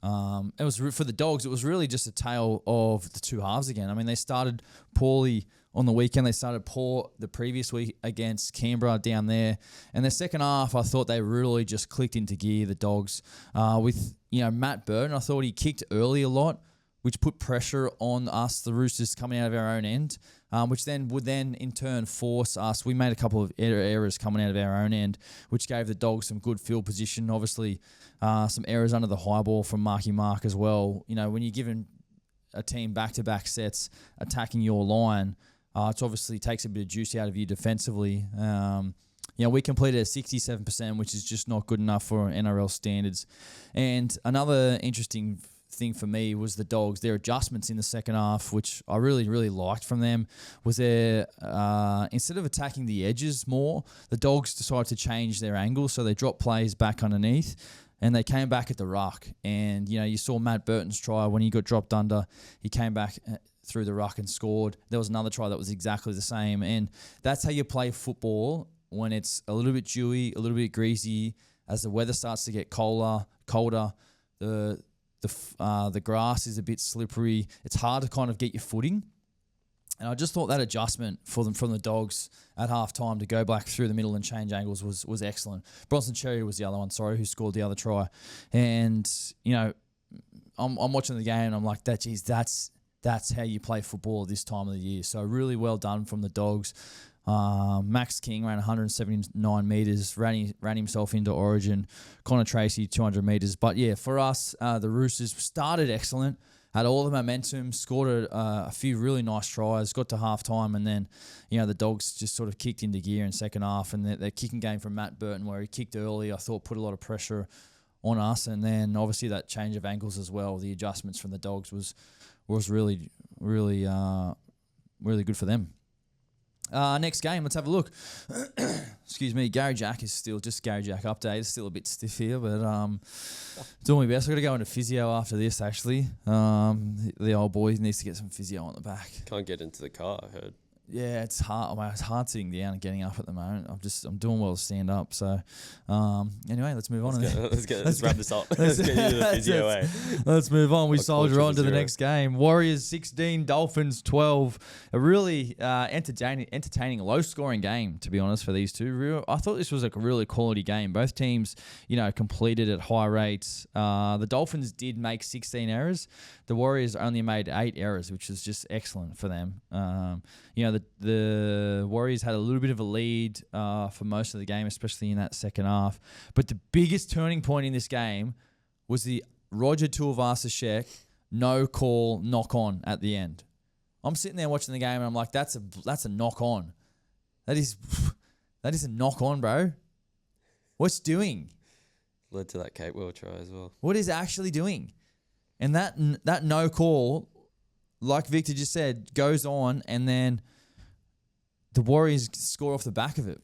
It was for the Dogs. It was really just a tale of the two halves again. I mean, they started poorly on the weekend. They started poor the previous week against Canberra down there. And the second half, I thought they really just clicked into gear, the Dogs. With Matt Burton, I thought he kicked early a lot, which put pressure on us, the Roosters, coming out of our own end, which then would in turn force us. We made a couple of errors coming out of our own end, which gave the Dogs some good field position. Obviously, some errors under the high ball from Marky Mark as well. When you're giving a team back-to-back sets attacking your line, it obviously takes a bit of juice out of you defensively. We completed at 67%, which is just not good enough for NRL standards. And another interesting thing for me was the Dogs, their adjustments in the second half, which I really, really liked from them, was their, instead of attacking the edges more, the Dogs decided to change their angle, so they dropped plays back underneath, and they came back at the ruck. And, you saw Matt Burton's try when he got dropped under, he came back through the ruck and scored. There was another try that was exactly the same, and that's how you play football when it's a little bit dewy, a little bit greasy, as the weather starts to get colder, the grass is a bit slippery. It's hard to kind of get your footing. And I just thought that adjustment from the Dogs at halftime to go back through the middle and change angles was excellent. Bronson Cherry was the other one, who scored the other try. And, I'm watching the game and I'm like, that's how you play football this time of the year. So really well done from the Dogs. Max King ran 179 metres, ran himself into Origin. Connor Tracy, 200 metres. But yeah, for us, the Roosters started excellent, had all the momentum, scored a few really nice tries, got to halftime, and then, the Dogs just sort of kicked into gear in second half. And their kicking game from Matt Burton, where he kicked early, I thought put a lot of pressure on us. And then obviously that change of angles as well, the adjustments from the Dogs was really, really, really good for them. Next game, let's have a look. Excuse me, Gary Jack is still just Gary Jack update. It's still a bit stiff here, but doing my best. I've got to go into physio after this, actually. The old boy needs to get some physio on the back. Can't get into the car, I heard. Yeah, it's hard. It's hard sitting down and getting up at the moment. I'm doing well to stand up. So, anyway, let's move on. Let's wrap this up. Let's get into the physio way. Let's move on. We soldier on to the next game. Warriors 16, Dolphins 12. A really entertaining, low-scoring game, to be honest, for these two. I thought this was a really quality game. Both teams, completed at high rates. The Dolphins did make 16 errors. The Warriors only made 8 errors, which is just excellent for them. The Warriors had a little bit of a lead for most of the game, especially in that second half. But the biggest turning point in this game was the Roger Tuivasa-Sheck no call knock on at the end. I'm sitting there watching the game and I'm like, that's a knock on. That is a knock on, bro. What's doing? Led to that Cape World try as well. What is actually doing? And that no call, like Victor just said, goes on, and then the Warriors score off the back of it.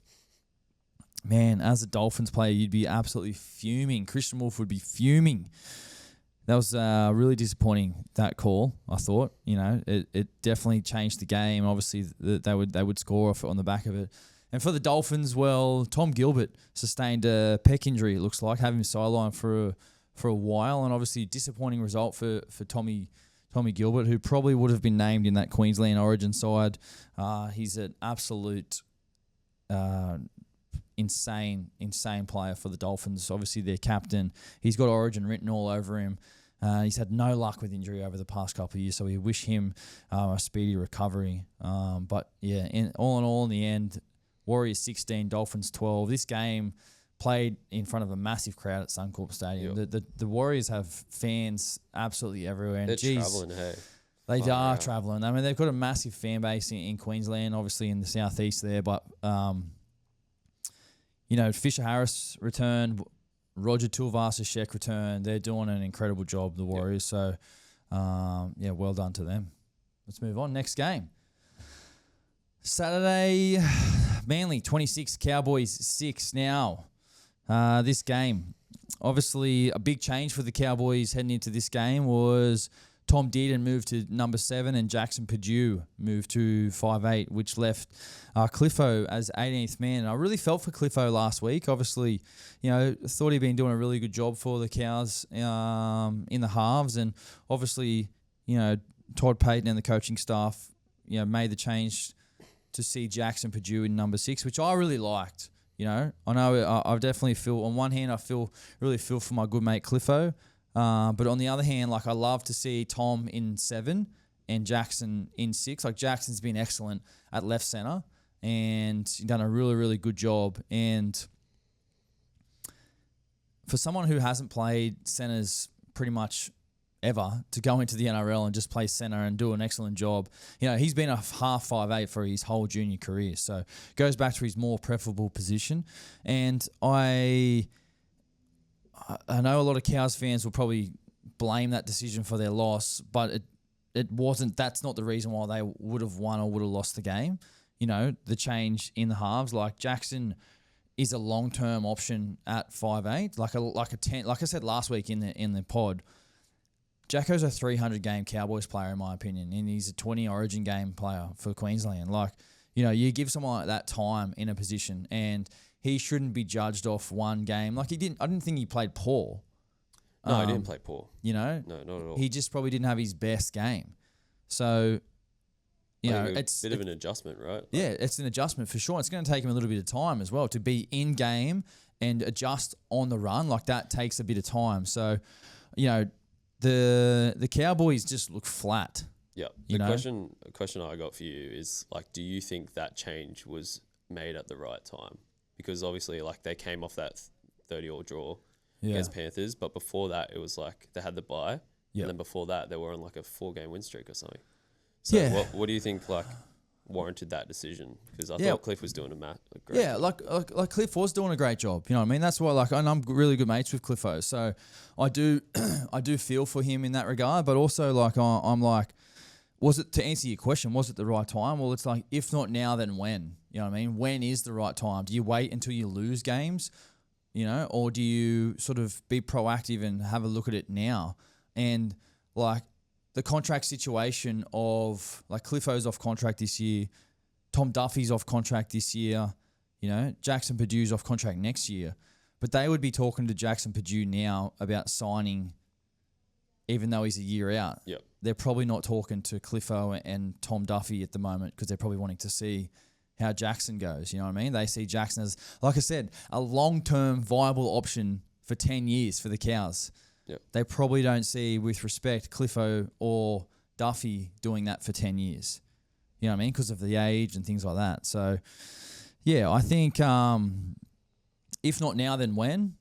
Man, as a Dolphins player, you'd be absolutely fuming. Christian Wolf would be fuming. That was really disappointing, that call, I thought. It definitely changed the game. Obviously, they would score off it on the back of it. And for the Dolphins, well, Tom Gilbert sustained a pec injury, it looks like, having him sidelined for a while, and obviously disappointing result for Tommy Gilbert, who probably would have been named in that Queensland Origin side. He's an absolute insane player for the Dolphins. Obviously their captain. He's got Origin written all over him. He's had no luck with injury over the past couple of years, so we wish him a speedy recovery. But yeah, all in all, in the end, Warriors 16, Dolphins 12. This game played in front of a massive crowd at Suncorp Stadium. Yep. The Warriors have fans absolutely everywhere. And they're travelling, hey. They are travelling. I mean, they've got a massive fan base in Queensland, obviously in the southeast there. But, Fisher Harris returned, Roger Tuivasa-Sheck returned. They're doing an incredible job, the Warriors. Yep. So, well done to them. Let's move on. Next game. Saturday, Manly 26, Cowboys 6. Now, this game, obviously a big change for the Cowboys heading into this game was Tom Dearden moved to number 7 and Jackson Purdue moved to 5'8", which left Cliffo as 18th man. And I really felt for Cliffo last week. Obviously, thought he'd been doing a really good job for the Cows in the halves. And obviously, Todd Payton and the coaching staff, made the change to see Jackson Purdue in number 6, which I really liked. I know I definitely feel, on one hand, I really feel for my good mate Cliffo. But on the other hand, I love to see Tom in 7 and Jackson in 6. Jackson's been excellent at left centre and done a really, really good job. And for someone who hasn't played centres pretty much ever to go into the NRL and just play centre and do an excellent job. He's been a half 5'8" for his whole junior career. So goes back to his more preferable position. And I know a lot of Cows fans will probably blame that decision for their loss, but it wasn't. That's not the reason why they would have won or would have lost the game. The change in the halves, Jackson is a long-term option at 5'8", like a 10. Like I said last week in the pod, Jacko's a 300-game Cowboys player in my opinion, and he's a 20 Origin game player for Queensland. You give someone like that time in a position, and he shouldn't be judged off one game. I didn't think he played poor. No, he didn't play poor. No, not at all. He just probably didn't have his best game. So, it's a bit of an adjustment, right? Yeah, it's an adjustment for sure. It's going to take him a little bit of time as well to be in game and adjust on the run. That takes a bit of time. So, the Cowboys just look flat. Yeah. You know? Question I got for you is like, do you think that change was made at the right time? Because obviously, like they came off that 30-all draw against Panthers, but before that, it was like they had the bye, and then before that, they were on like a 4-game win streak or something. So what do you think like warranted that decision? Because I thought Cliff was doing a great job. like Cliff was doing a great job. You know what I mean? That's why and I'm really good mates with Cliffo, so I do feel for him in that regard. But also like I'm like, was it, to answer your question, was it the right time? Well, it's like, if not now, then when? You know what I mean? When is the right time? Do you wait until you lose games, you know, or do you sort of be proactive and have a look at it now? And like the contract situation of like Cliffo's off contract this year, Tom Duffy's off contract this year, you know, Jackson Padue's off contract next year. But they would be talking to Jackson Padue now about signing, even though he's a year out. Yep. They're probably not talking to Cliffo and Tom Duffy at the moment because they're probably wanting to see how Jackson goes. You know what I mean? They see Jackson as, like I said, a long-term viable option for 10 years for the Cows. Yep. They probably don't see, with respect, Cliffo or Duffy doing that for 10 years. You know what I mean? Because of the age and things like that. So, yeah, I think if not now, then when?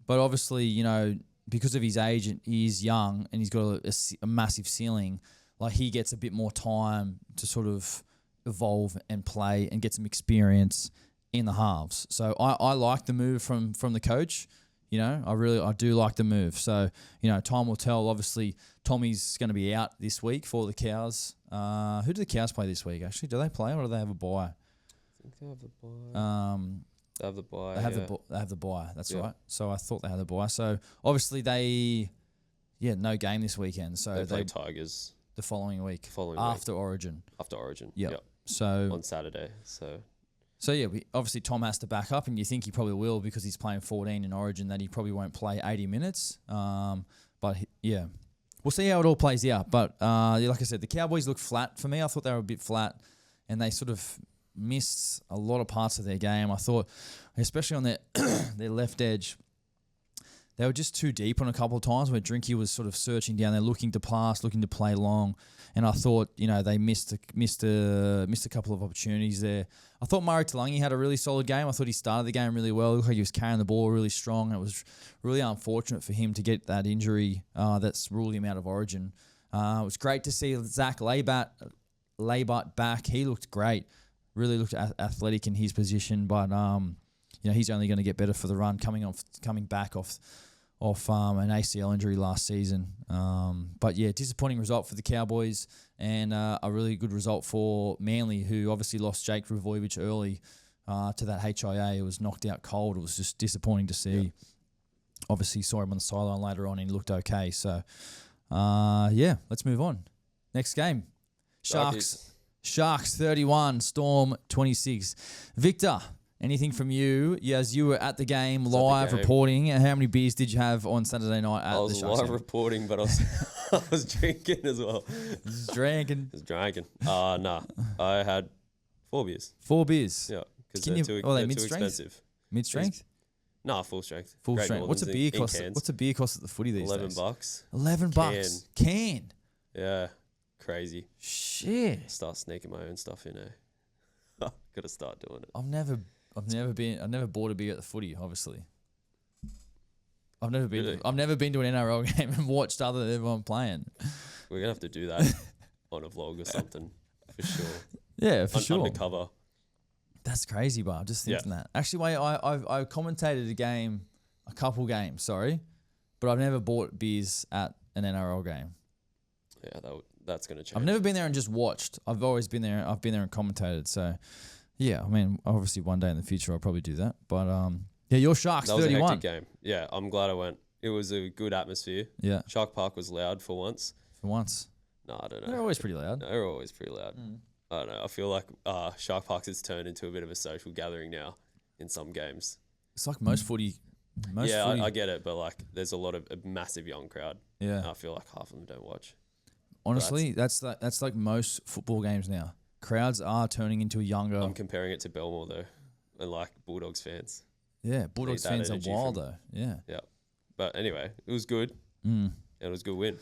But obviously, you know, because of his age, and he's young and he's got a massive ceiling, like he gets a bit more time to sort of evolve and play and get some experience in the halves. So I like the move from the coach. You know, I do like the move. So, you know, time will tell. Obviously, Tommy's going to be out this week for the Cows. Who do the Cows play this week, actually? Do they play or do they have a bye? I think they have the bye. They have the bye. They have the bye. That's right. So I thought they had the bye. So obviously no game this weekend. So they play Tigers the following week. After Origin. After Origin. Yep. So on Saturday. So yeah, obviously Tom has to back up, and you think he probably will because he's playing 14 in Origin, that he probably won't play 80 minutes. But yeah, we'll see how it all plays out. But like I said, the Cowboys look flat for me. I thought they were a bit flat, and they sort of missed a lot of parts of their game. I thought, especially on their left edge, they were just too deep on a couple of times where Drinky was sort of searching down there, looking to pass, looking to play long. And I thought, you know, they missed a couple of opportunities there. I thought Murray Talangi had a really solid game. I thought he started the game really well. It looked like he was carrying the ball really strong. It was really unfortunate for him to get that injury that's ruled him out of Origin. It was great to see Zach Laybart back. He looked great. Really looked athletic in his position, but you know, he's only going to get better for the run coming back off an ACL injury last season. But yeah, disappointing result for the Cowboys, and a really good result for Manly, who obviously lost Jake Ravojevic early to that HIA. It was knocked out cold. It was just disappointing to see. Yeah. Obviously saw him on the sideline later on and he looked okay. So yeah, let's move on. Next game. Sharks 31, Storm 26. Victor, anything from you? Yes, you were at the game live reporting. How many beers did you have on Saturday night at the Sharks? I was live reporting, but I was drinking as well. Drinking. Nah. I had 4 beers. 4 beers? Yeah, because they're too expensive. Mid-strength? Nah, full strength. Full strength. What's a beer cost? What's a beer cost at the footy these days? $11. $11. Can. Yeah. Crazy. Shit. Start sneaking my own stuff in there. Got to start doing it. I've never bought a beer at the footy, obviously. I've never been to an NRL game and watched everyone playing. We're going to have to do that on a vlog or something for sure. Yeah, for sure. Undercover. That's crazy, but I'm just thinking that. Actually, wait, I commentated a couple games, but I've never bought beers at an NRL game. Yeah, that's going to change. I've never been there and just watched. I've always been there. I've been there and commentated. So, yeah, I mean, obviously one day in the future I'll probably do that. But yeah, your Sharks 31. That was a hectic game. Yeah, I'm glad I went. It was a good atmosphere. Yeah. Shark Park was loud for once. No, I don't know. They're always pretty loud. They're always pretty loud. I don't know. I feel like Shark Park has turned into a bit of a social gathering now in some games. It's like most footy. I get it, but like there's a massive young crowd. Yeah. And I feel like half of them don't watch. Honestly, that's like most football games now. Crowds are turning into a younger. I'm comparing it to Belmore though, and like Bulldogs fans. Yeah, Bulldogs fans are wild though. Yeah. Yeah. But anyway, it was good. And it was a good win.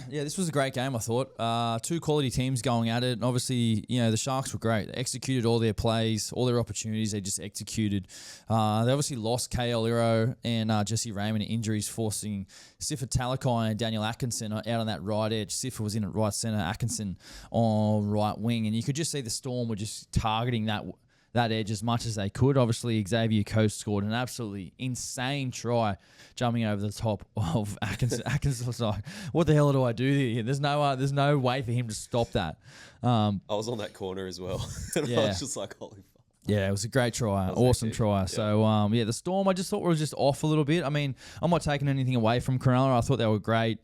Yeah, this was a great game, I thought. Two quality teams going at it. And obviously, the Sharks were great. They executed all their plays, all their opportunities. They just executed. They obviously lost KL Iro and Jesse Raymond to injuries, forcing Sifa Talakai and Daniel Atkinson out on that right edge. Sifa was in at right centre, Atkinson on right wing. And you could just see the Storm were just targeting that edge as much as they could. Obviously, Xavier Coates scored an absolutely insane try jumping over the top of Atkinson. Atkinson was like, what the hell do I do here? There's no way for him to stop that. I was on that corner as well. And I was just like, holy fuck. Yeah, it was a great try. Awesome try. Yeah. So, the Storm, I just thought was just off a little bit. I mean, I'm not taking anything away from Cronulla. I thought they were great.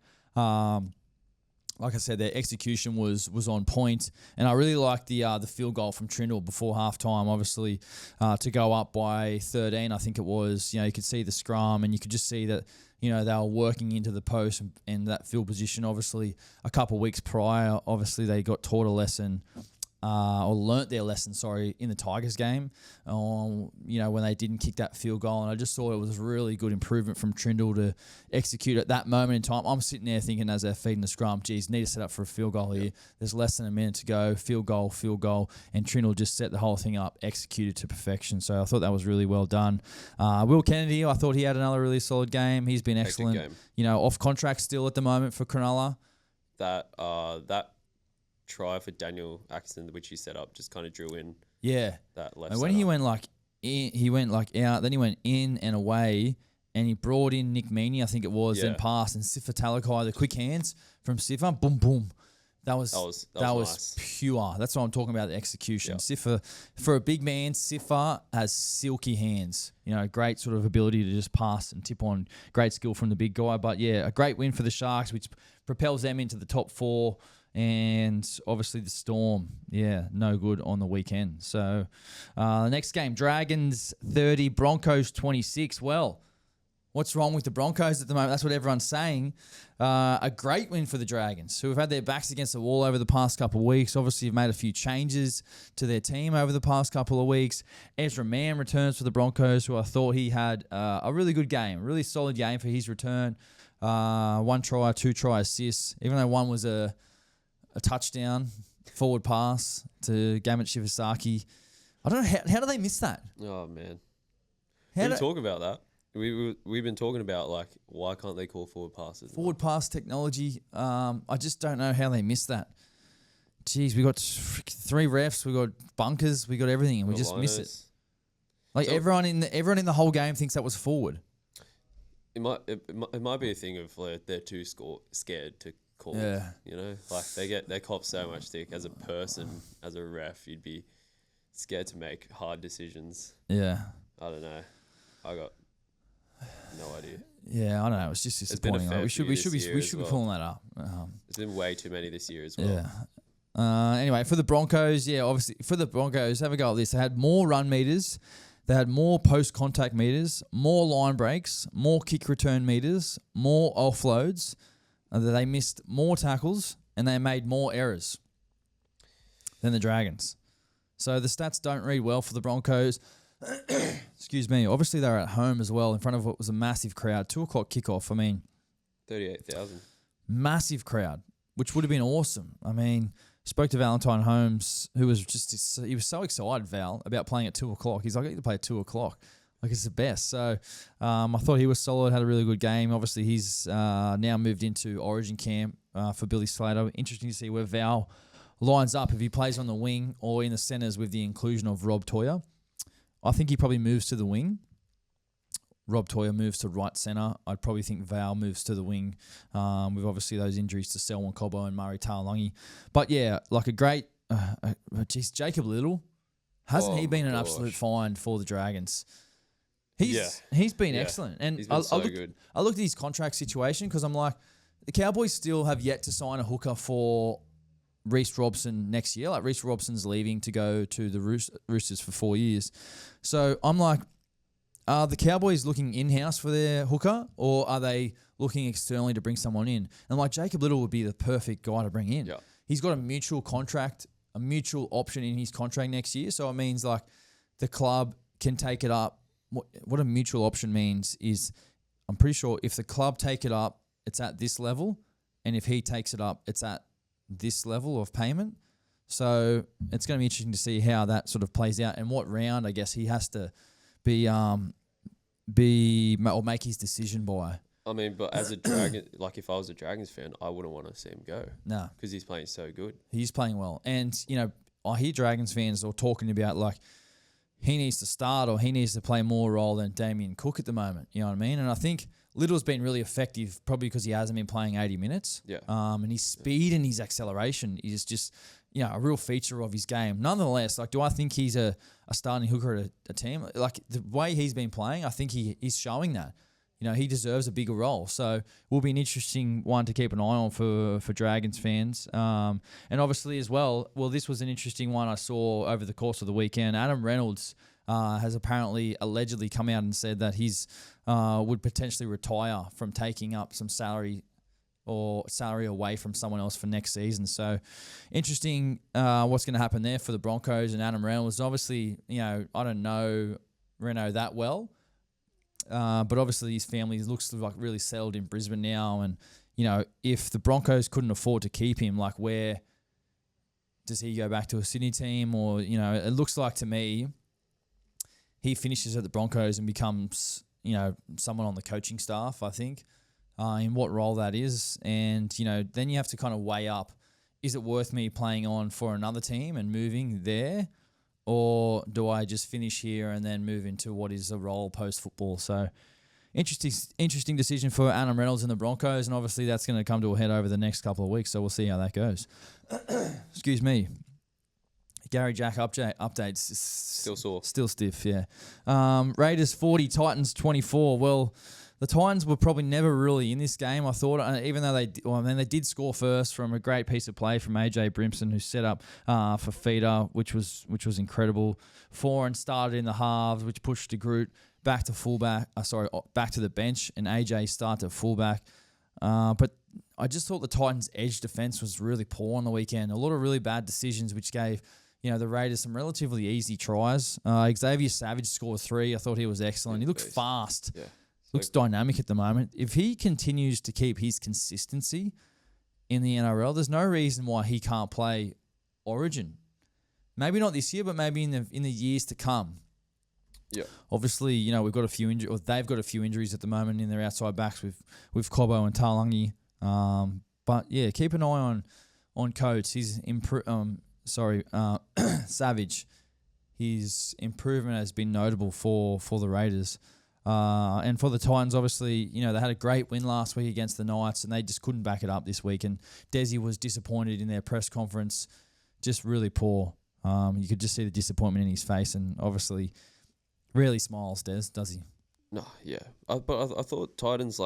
Like I said, their execution was on point, and I really liked the field goal from Trindle before halftime. Obviously, to go up by 13, I think it was. You could see the scrum, and you could just see that they were working into the post and that field position. Obviously, a couple of weeks prior, obviously they got taught a lesson. Or learnt their lesson, in the Tigers game, when they didn't kick that field goal. And I just thought it was really good improvement from Trindle to execute at that moment in time. I'm sitting there thinking as they're feeding the scrum, geez, need to set up for a field goal here. There's less than a minute to go, field goal. And Trindle just set the whole thing up, executed to perfection. So I thought that was really well done. Will Kennedy, I thought he had another really solid game. He's been excellent. Off contract still at the moment for Cronulla. That try for Daniel Atkinson, which he set up, just kind of drew in. Yeah. That left. And when he went out, then he went in and away, and he brought in Nick Meaney, I think it was, and passed, and Sifa Talakai, the quick hands from Sifa, boom, boom. That was nice. Pure. That's what I'm talking about, the execution. Yep. Sifa, for a big man, Sifa has silky hands. Great sort of ability to just pass and tip on. Great skill from the big guy. But a great win for the Sharks, which propels them into the top 4. And obviously the Storm, no good on the weekend. So the next game, Dragons 30, Broncos 26. Well, what's wrong with the Broncos at the moment? That's what everyone's saying. A great win for the Dragons, who have had their backs against the wall over the past couple of weeks. Obviously, have made a few changes to their team over the past couple of weeks. Ezra Mann returns for the Broncos, who I thought he had a really good game, a really solid game for his return. 1 try, 2 try assists, even though one was a touchdown, forward pass to Gamut Shivasaki. I don't know, how do they miss that? Oh, man. We talk about that. We've been talking about, why can't they call forward passes? Forward pass technology. I just don't know how they missed that. Jeez, we got 3 refs, we got bunkers, we got everything, and we just miss it. Everyone in the whole game thinks that was forward. It might be a thing of they're too scared to call it. They cop so much stick. As a person, as a ref, you'd be scared to make hard decisions. Yeah. I don't know. I got no idea. Yeah, I don't know. It's just disappointing. We should be pulling that up. There's been way too many this year as well. Yeah. Anyway, for the Broncos, obviously for the Broncos, have a go at this. They had more run meters. They had more post-contact meters, more line breaks, more kick return meters, more offloads. They missed more tackles, and they made more errors than the Dragons. So the stats don't read well for the Broncos. Excuse me. Obviously, they were at home as well in front of what was a massive crowd. 2 o'clock kickoff. I mean, 38,000. Massive crowd, which would have been awesome. I mean, spoke to Valentine Holmes, who was he was so excited, Val, about playing at 2 o'clock. He's like, I get to play at 2 o'clock. It's the best. So I thought he was solid, had a really good game. Obviously, he's now moved into Origin camp for Billy Slater. Interesting to see where Val lines up, if he plays on the wing or in the centres with the inclusion of Rob Toyer. I think he probably moves to the wing. Rob Toyer moves to right centre. I'd probably think Val moves to the wing with obviously those injuries to Selwyn Cobbo and Murray Taulagi. But a great... Jacob Little, hasn't he been an absolute find for the Dragons? He's been excellent. And he's been good. I looked at his contract situation because I'm like, the Cowboys still have yet to sign a hooker for Reece Robson next year. Reece Robson's leaving to go to the Roosters for 4 years. So I'm like, are the Cowboys looking in-house for their hooker, or are they looking externally to bring someone in? And Jacob Little would be the perfect guy to bring in. Yeah. He's got a mutual contract, a mutual option in his contract next year. So it means the club can take it up. What a mutual option means is, I'm pretty sure if the club take it up it's at this level, and if he takes it up, it's at this level of payment. So it's going to be interesting to see how that sort of plays out and what round, I guess, he has to or make his decision by. I mean, but as a Dragon, like if I was a Dragons fan, I wouldn't want to see him go. No. Because he's playing so good. He's playing well. And, I hear Dragons fans are talking about like he needs to start or he needs to play more role than Damien Cook at the moment. You know what I mean? And I think Little's been really effective probably because he hasn't been playing 80 minutes. Yeah. And his speed and his acceleration is just, a real feature of his game. Nonetheless, like, do I think he's a starting hooker at a team? Like, the way he's been playing, I think he's showing that. He deserves a bigger role. So will be an interesting one to keep an eye on for Dragons fans. And obviously as well, this was an interesting one I saw over the course of the weekend. Adam Reynolds has apparently allegedly come out and said that he's would potentially retire from taking up some salary away from someone else for next season. So interesting what's going to happen there for the Broncos and Adam Reynolds. Obviously, I don't know Reno that well. But obviously his family looks like really settled in Brisbane now. And, if the Broncos couldn't afford to keep him, like where does he go back to a Sydney team? Or, it looks like to me he finishes at the Broncos and becomes, someone on the coaching staff, I think, in what role that is. And, then you have to kind of weigh up, is it worth me playing on for another team and moving there? Or do I just finish here and then move into what is a role post-football? So interesting decision for Adam Reynolds and the Broncos, and obviously that's going to come to a head over the next couple of weeks, so we'll see how that goes. Excuse me. Gary Jack updates. Still sore. Still stiff, yeah. Raiders 40, Titans 24. Well, the Titans were probably never really in this game, I thought, even though they did score first from a great piece of play from AJ Brimson, who set up for feeder, which was incredible. Foreign started in the halves, which pushed DeGroot back to fullback. Back to the bench, and AJ started at fullback. But I just thought the Titans' edge defense was really poor on the weekend. A lot of really bad decisions, which gave the Raiders some relatively easy tries. Xavier Savage scored 3. I thought he was excellent. He looked fast. Yeah. Looks dynamic at the moment. If he continues to keep his consistency in the NRL, there's no reason why he can't play Origin. Maybe not this year, but maybe in the years to come. Yeah. Obviously, we've got a few injuries, or they've got a few injuries at the moment in their outside backs with Cobbo and Talangi. But yeah, keep an eye on Coates. His Savage. His improvement has been notable for the Raiders. And for the Titans, obviously, they had a great win last week against the Knights, and they just couldn't back it up this week. And Desi was disappointed in their press conference, just really poor. You could just see the disappointment in his face, and obviously, rarely smiles, Des, does he? No, yeah. But I thought Titans,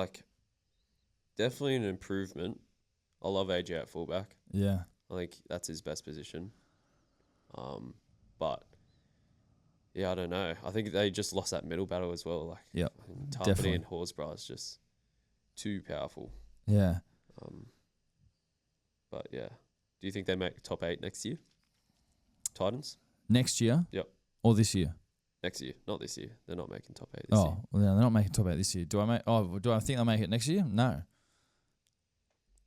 definitely an improvement. I love AJ at fullback. Yeah. I think that's his best position. But... yeah, I don't know. I think they just lost that middle battle as well. Tarpany and Horsburgh is just too powerful. Yeah. But yeah, do you think they make top 8 next year? Titans? Next year? Yep. Or this year? Next year, not this year. They're not making top 8 this year. Oh, well, they're not making top 8 this year. Do I think they'll make it next year? No.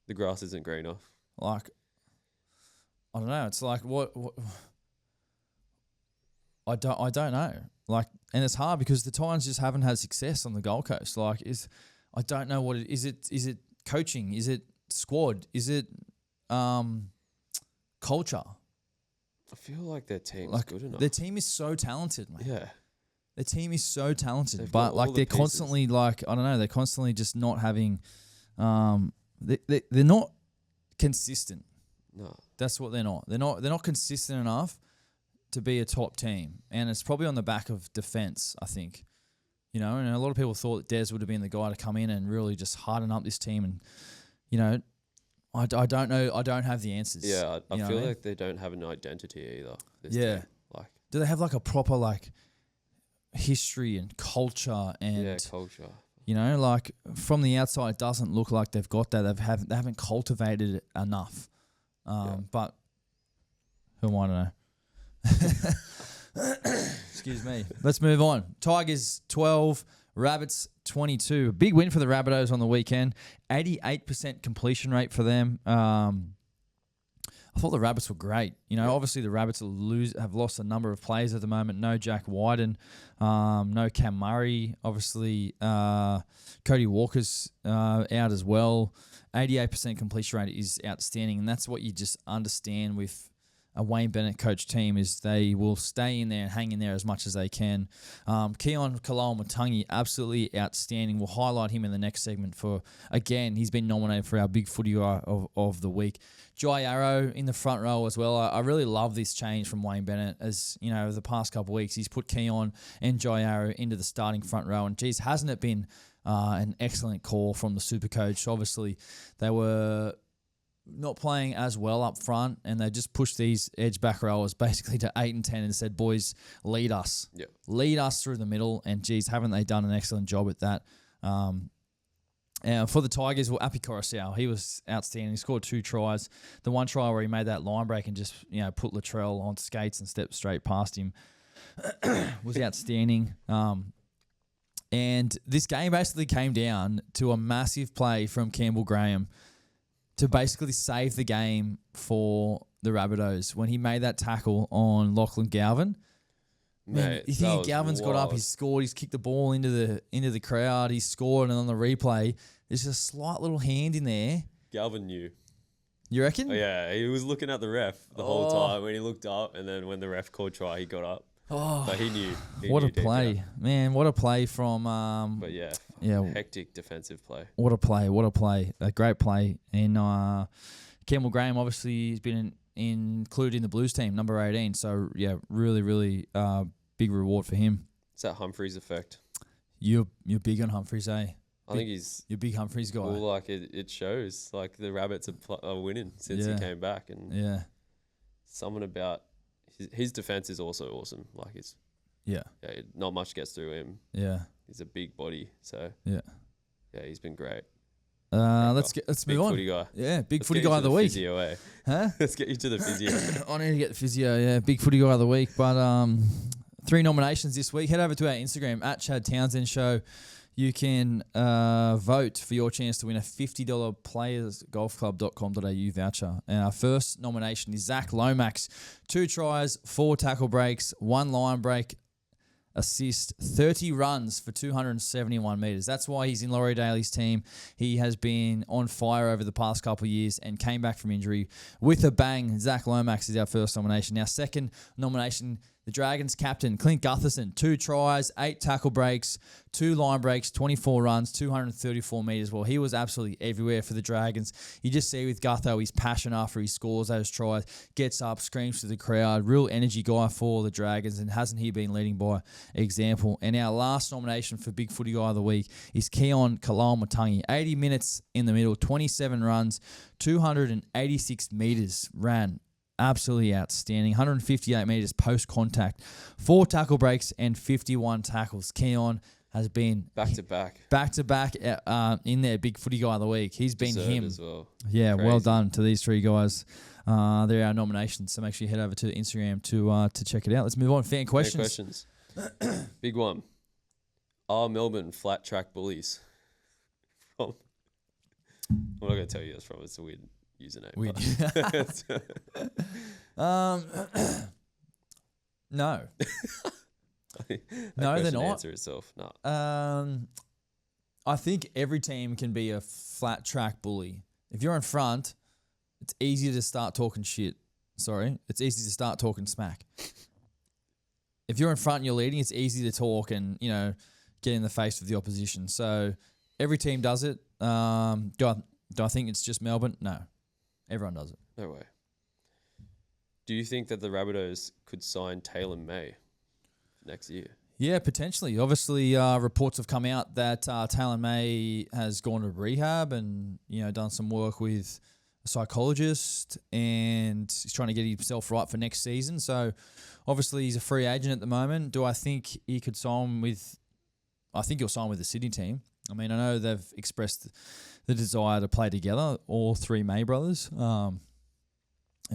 The grass isn't green enough. I don't know. It's like what I don't know. And it's hard because the Titans just haven't had success on the Gold Coast. I don't know what it is. Is it coaching? Is it squad? Is it culture? I feel like their team's good enough. Their team is so talented, mate. Yeah. Their team is so talented, They've but got all they're the pieces. constantly they're constantly just not having. They're not consistent. No. That's what they're not. They're not consistent enough to be a top team, and it's probably on the back of defense, I think. And a lot of people thought that Des would have been the guy to come in and really just harden up this team, and I don't know. I don't have the answers. Yeah, I feel like they don't have an identity either. This Yeah. team. Do they have a proper history and culture and culture? From the outside, it doesn't look like they've got that. They haven't cultivated it enough. But who am I to know? Excuse me. Let's move on. Tigers 12, Rabbits 22. A big win for the Rabbitohs on the weekend. 88% completion rate for them. I thought the Rabbits were great. You know, obviously the Rabbits have lost a number of players at the moment. No Jack Wyden, no Cam Murray. Obviously, Cody Walker's out as well. 88% completion rate is outstanding, and that's what you just understand with a Wayne Bennett coach team is they will stay in there and hang in there as much as they can. Keon Koloamatangi, absolutely outstanding. We'll highlight him in the next segment for, again, he's been nominated for our big footy guy of the week. Jai Arrow in the front row as well. I really love this change from Wayne Bennett as, you know, the past couple of weeks. He's put Keon and Jai Arrow into the starting front row. And, geez, hasn't it been an excellent call from the super coach? Obviously, they were not playing as well up front, and they just pushed these edge back rowers basically to 8 and 10 and said, boys, lead us. Yep. Lead us through the middle. And, geez, haven't they done an excellent job at that? For the Tigers, well, Api Coruscant, he was outstanding. He scored 2 tries. The one try where he made that line break and just, you know, put Latrell on skates and stepped straight past him was outstanding. And this game basically came down to a massive play from Campbell Graham to basically save the game for the Rabbitohs when he made that tackle on Lachlan Galvin. Man, you think Galvin's got up, he's scored, he's kicked the ball into the crowd, he's scored, and on the replay, there's a slight little hand in there. Galvin knew. You reckon? Oh, yeah, he was looking at the ref the whole time when he looked up, and then when the ref called try, he got up. Oh, but he knew. What a play, man! What a play from. But yeah, hectic defensive play. What a play! A great play. And Campbell Graham obviously has been included in the Blues team, number 18. So yeah, really, really big reward for him. It's that Humphreys effect. You're big on Humphreys, eh? I think you're big Humphreys guy. Well, like it shows. Like the Rabbits are winning since he came back, and something about. His defense is also awesome. Like it's not much gets through him. Yeah, he's a big body. So yeah, he's been great. Let's move on. Big footy guy. Yeah, big footy guy of the week. Physio, eh? Huh? Let's get you to the physio. I need to get the physio. Yeah, big footy guy of the week. But 3 nominations this week. Head over to our Instagram at Chad Townsend Show. You can vote for your chance to win a $50 playersgolfclub.com.au voucher. And our first nomination is Zach Lomax. 2 tries, 4 tackle breaks, 1 line break, assist, 30 runs for 271 metres. That's why he's in Laurie Daly's team. He has been on fire over the past couple of years and came back from injury with a bang. Zach Lomax is our first nomination. Our second nomination, the Dragons captain, Clint Gutherson. 2 tries, 8 tackle breaks, 2 line breaks, 24 runs, 234 metres. Well, he was absolutely everywhere for the Dragons. You just see with Gutho, his passion after he scores those tries, gets up, screams to the crowd. Real energy guy for the Dragons, and hasn't he been leading by example? And our last nomination for Big Footy Guy of the Week is Keon Koloamatangi. 80 minutes in the middle, 27 runs, 286 metres ran. Absolutely outstanding. 158 metres post-contact, 4 tackle breaks and 51 tackles. Keon has been back to back in there. Big Footy Guy of the Week. He's been Deserved him as well. Yeah, Crazy. Well done to these 3 guys. They're our nominations, so make sure you head over to Instagram to check it out. Let's move on. Fan questions. Big one. Are Melbourne flat track bullies? I'm not going to tell you that's from. It's a weird username. Weird. No. No, they're not. Answer itself. No. I think every team can be a flat track bully. If you're in front, it's easier to start talking shit. Sorry, it's easy to start talking smack. If you're in front and you're leading, it's easy to talk and, you know, get in the face of the opposition. So every team does it. Do I think it's just Melbourne? No. Everyone does it. No way. Do you think that the Rabbitohs could sign Terrell May next year? Yeah, potentially. Obviously, reports have come out that Terrell May has gone to rehab and, you know, done some work with a psychologist, and he's trying to get himself right for next season. So, obviously, he's a free agent at the moment. Do I think he could sign with... I think he'll sign with the Sydney team. I mean, I know they've expressed the desire to play together, all 3 May brothers. And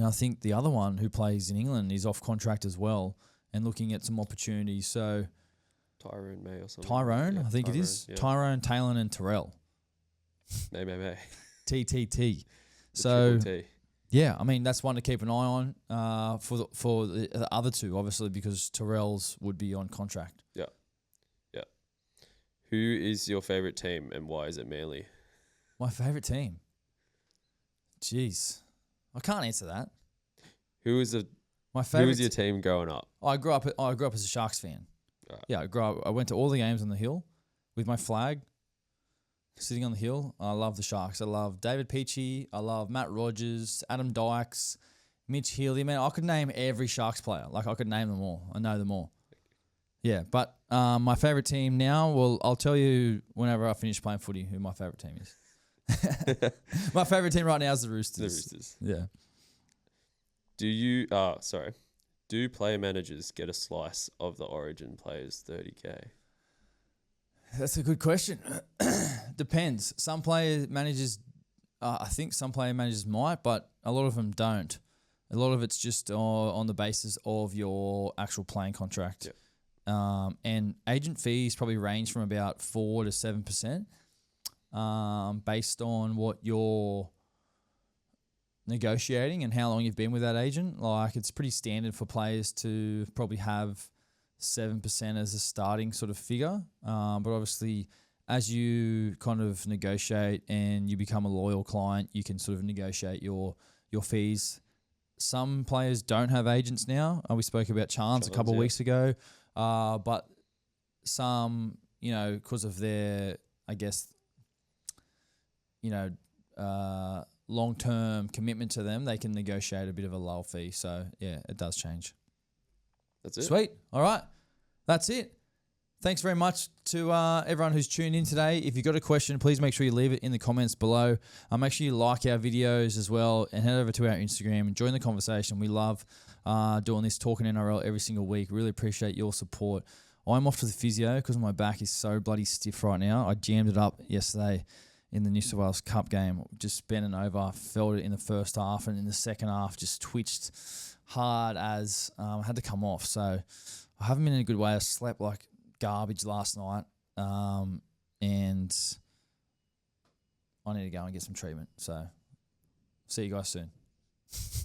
I think the other one who plays in England is off contract as well and looking at some opportunities. So Tyrone May or something. Tyrone, Yeah, I think it is. yeah. Tyrone, Talon, and Terrell. May. TTT. So T. Yeah, I mean, that's one to keep an eye on for the other two, obviously, because Terrell's would be on contract. Yeah. Who is your favourite team and why is it Manly? My favourite team? Jeez. I can't answer that. Who was your team growing up? I grew up as a Sharks fan. Right. Yeah, I went to all the games on the hill with my flag, sitting on the hill. I love the Sharks. I love David Peachy. I love Matt Rogers, Adam Dykes, Mitch Healy. Man, I could name every Sharks player. Like, I could name them all. I know them all. Yeah, but my favourite team now, well, I'll tell you whenever I finish playing footy who my favourite team is. My favourite team right now is the Roosters. The Roosters. Yeah. Do player managers get a slice of the Origin players' 30K? That's a good question. Depends. Some player managers, I think some player managers might, but a lot of them don't. A lot of it's just on the basis of your actual playing contract. Yep. And agent fees probably range from about 4 to 7%, based on what you're negotiating and how long you've been with that agent. Like, it's pretty standard for players to probably have 7% as a starting sort of figure. But obviously, as you kind of negotiate and you become a loyal client, you can sort of negotiate your fees. Some players don't have agents now. We spoke about Chance a couple of weeks ago. But some, because of their, I guess, long-term commitment to them, they can negotiate a bit of a low fee. So, yeah, it does change. That's it. Sweet. All right. That's it. Thanks very much to everyone who's tuned in today. If you've got a question, please make sure you leave it in the comments below. Make sure you like our videos as well and head over to our Instagram and join the conversation. We love doing this, talking NRL every single week. Really appreciate your support. I'm off to the physio because my back is so bloody stiff right now. I jammed it up yesterday in the New South Wales Cup game, just bending over, felt it in the first half, and in the second half just twitched hard as I had to come off. So I haven't been in a good way. I slept like garbage last night, and I need to go and get some treatment. So see you guys soon.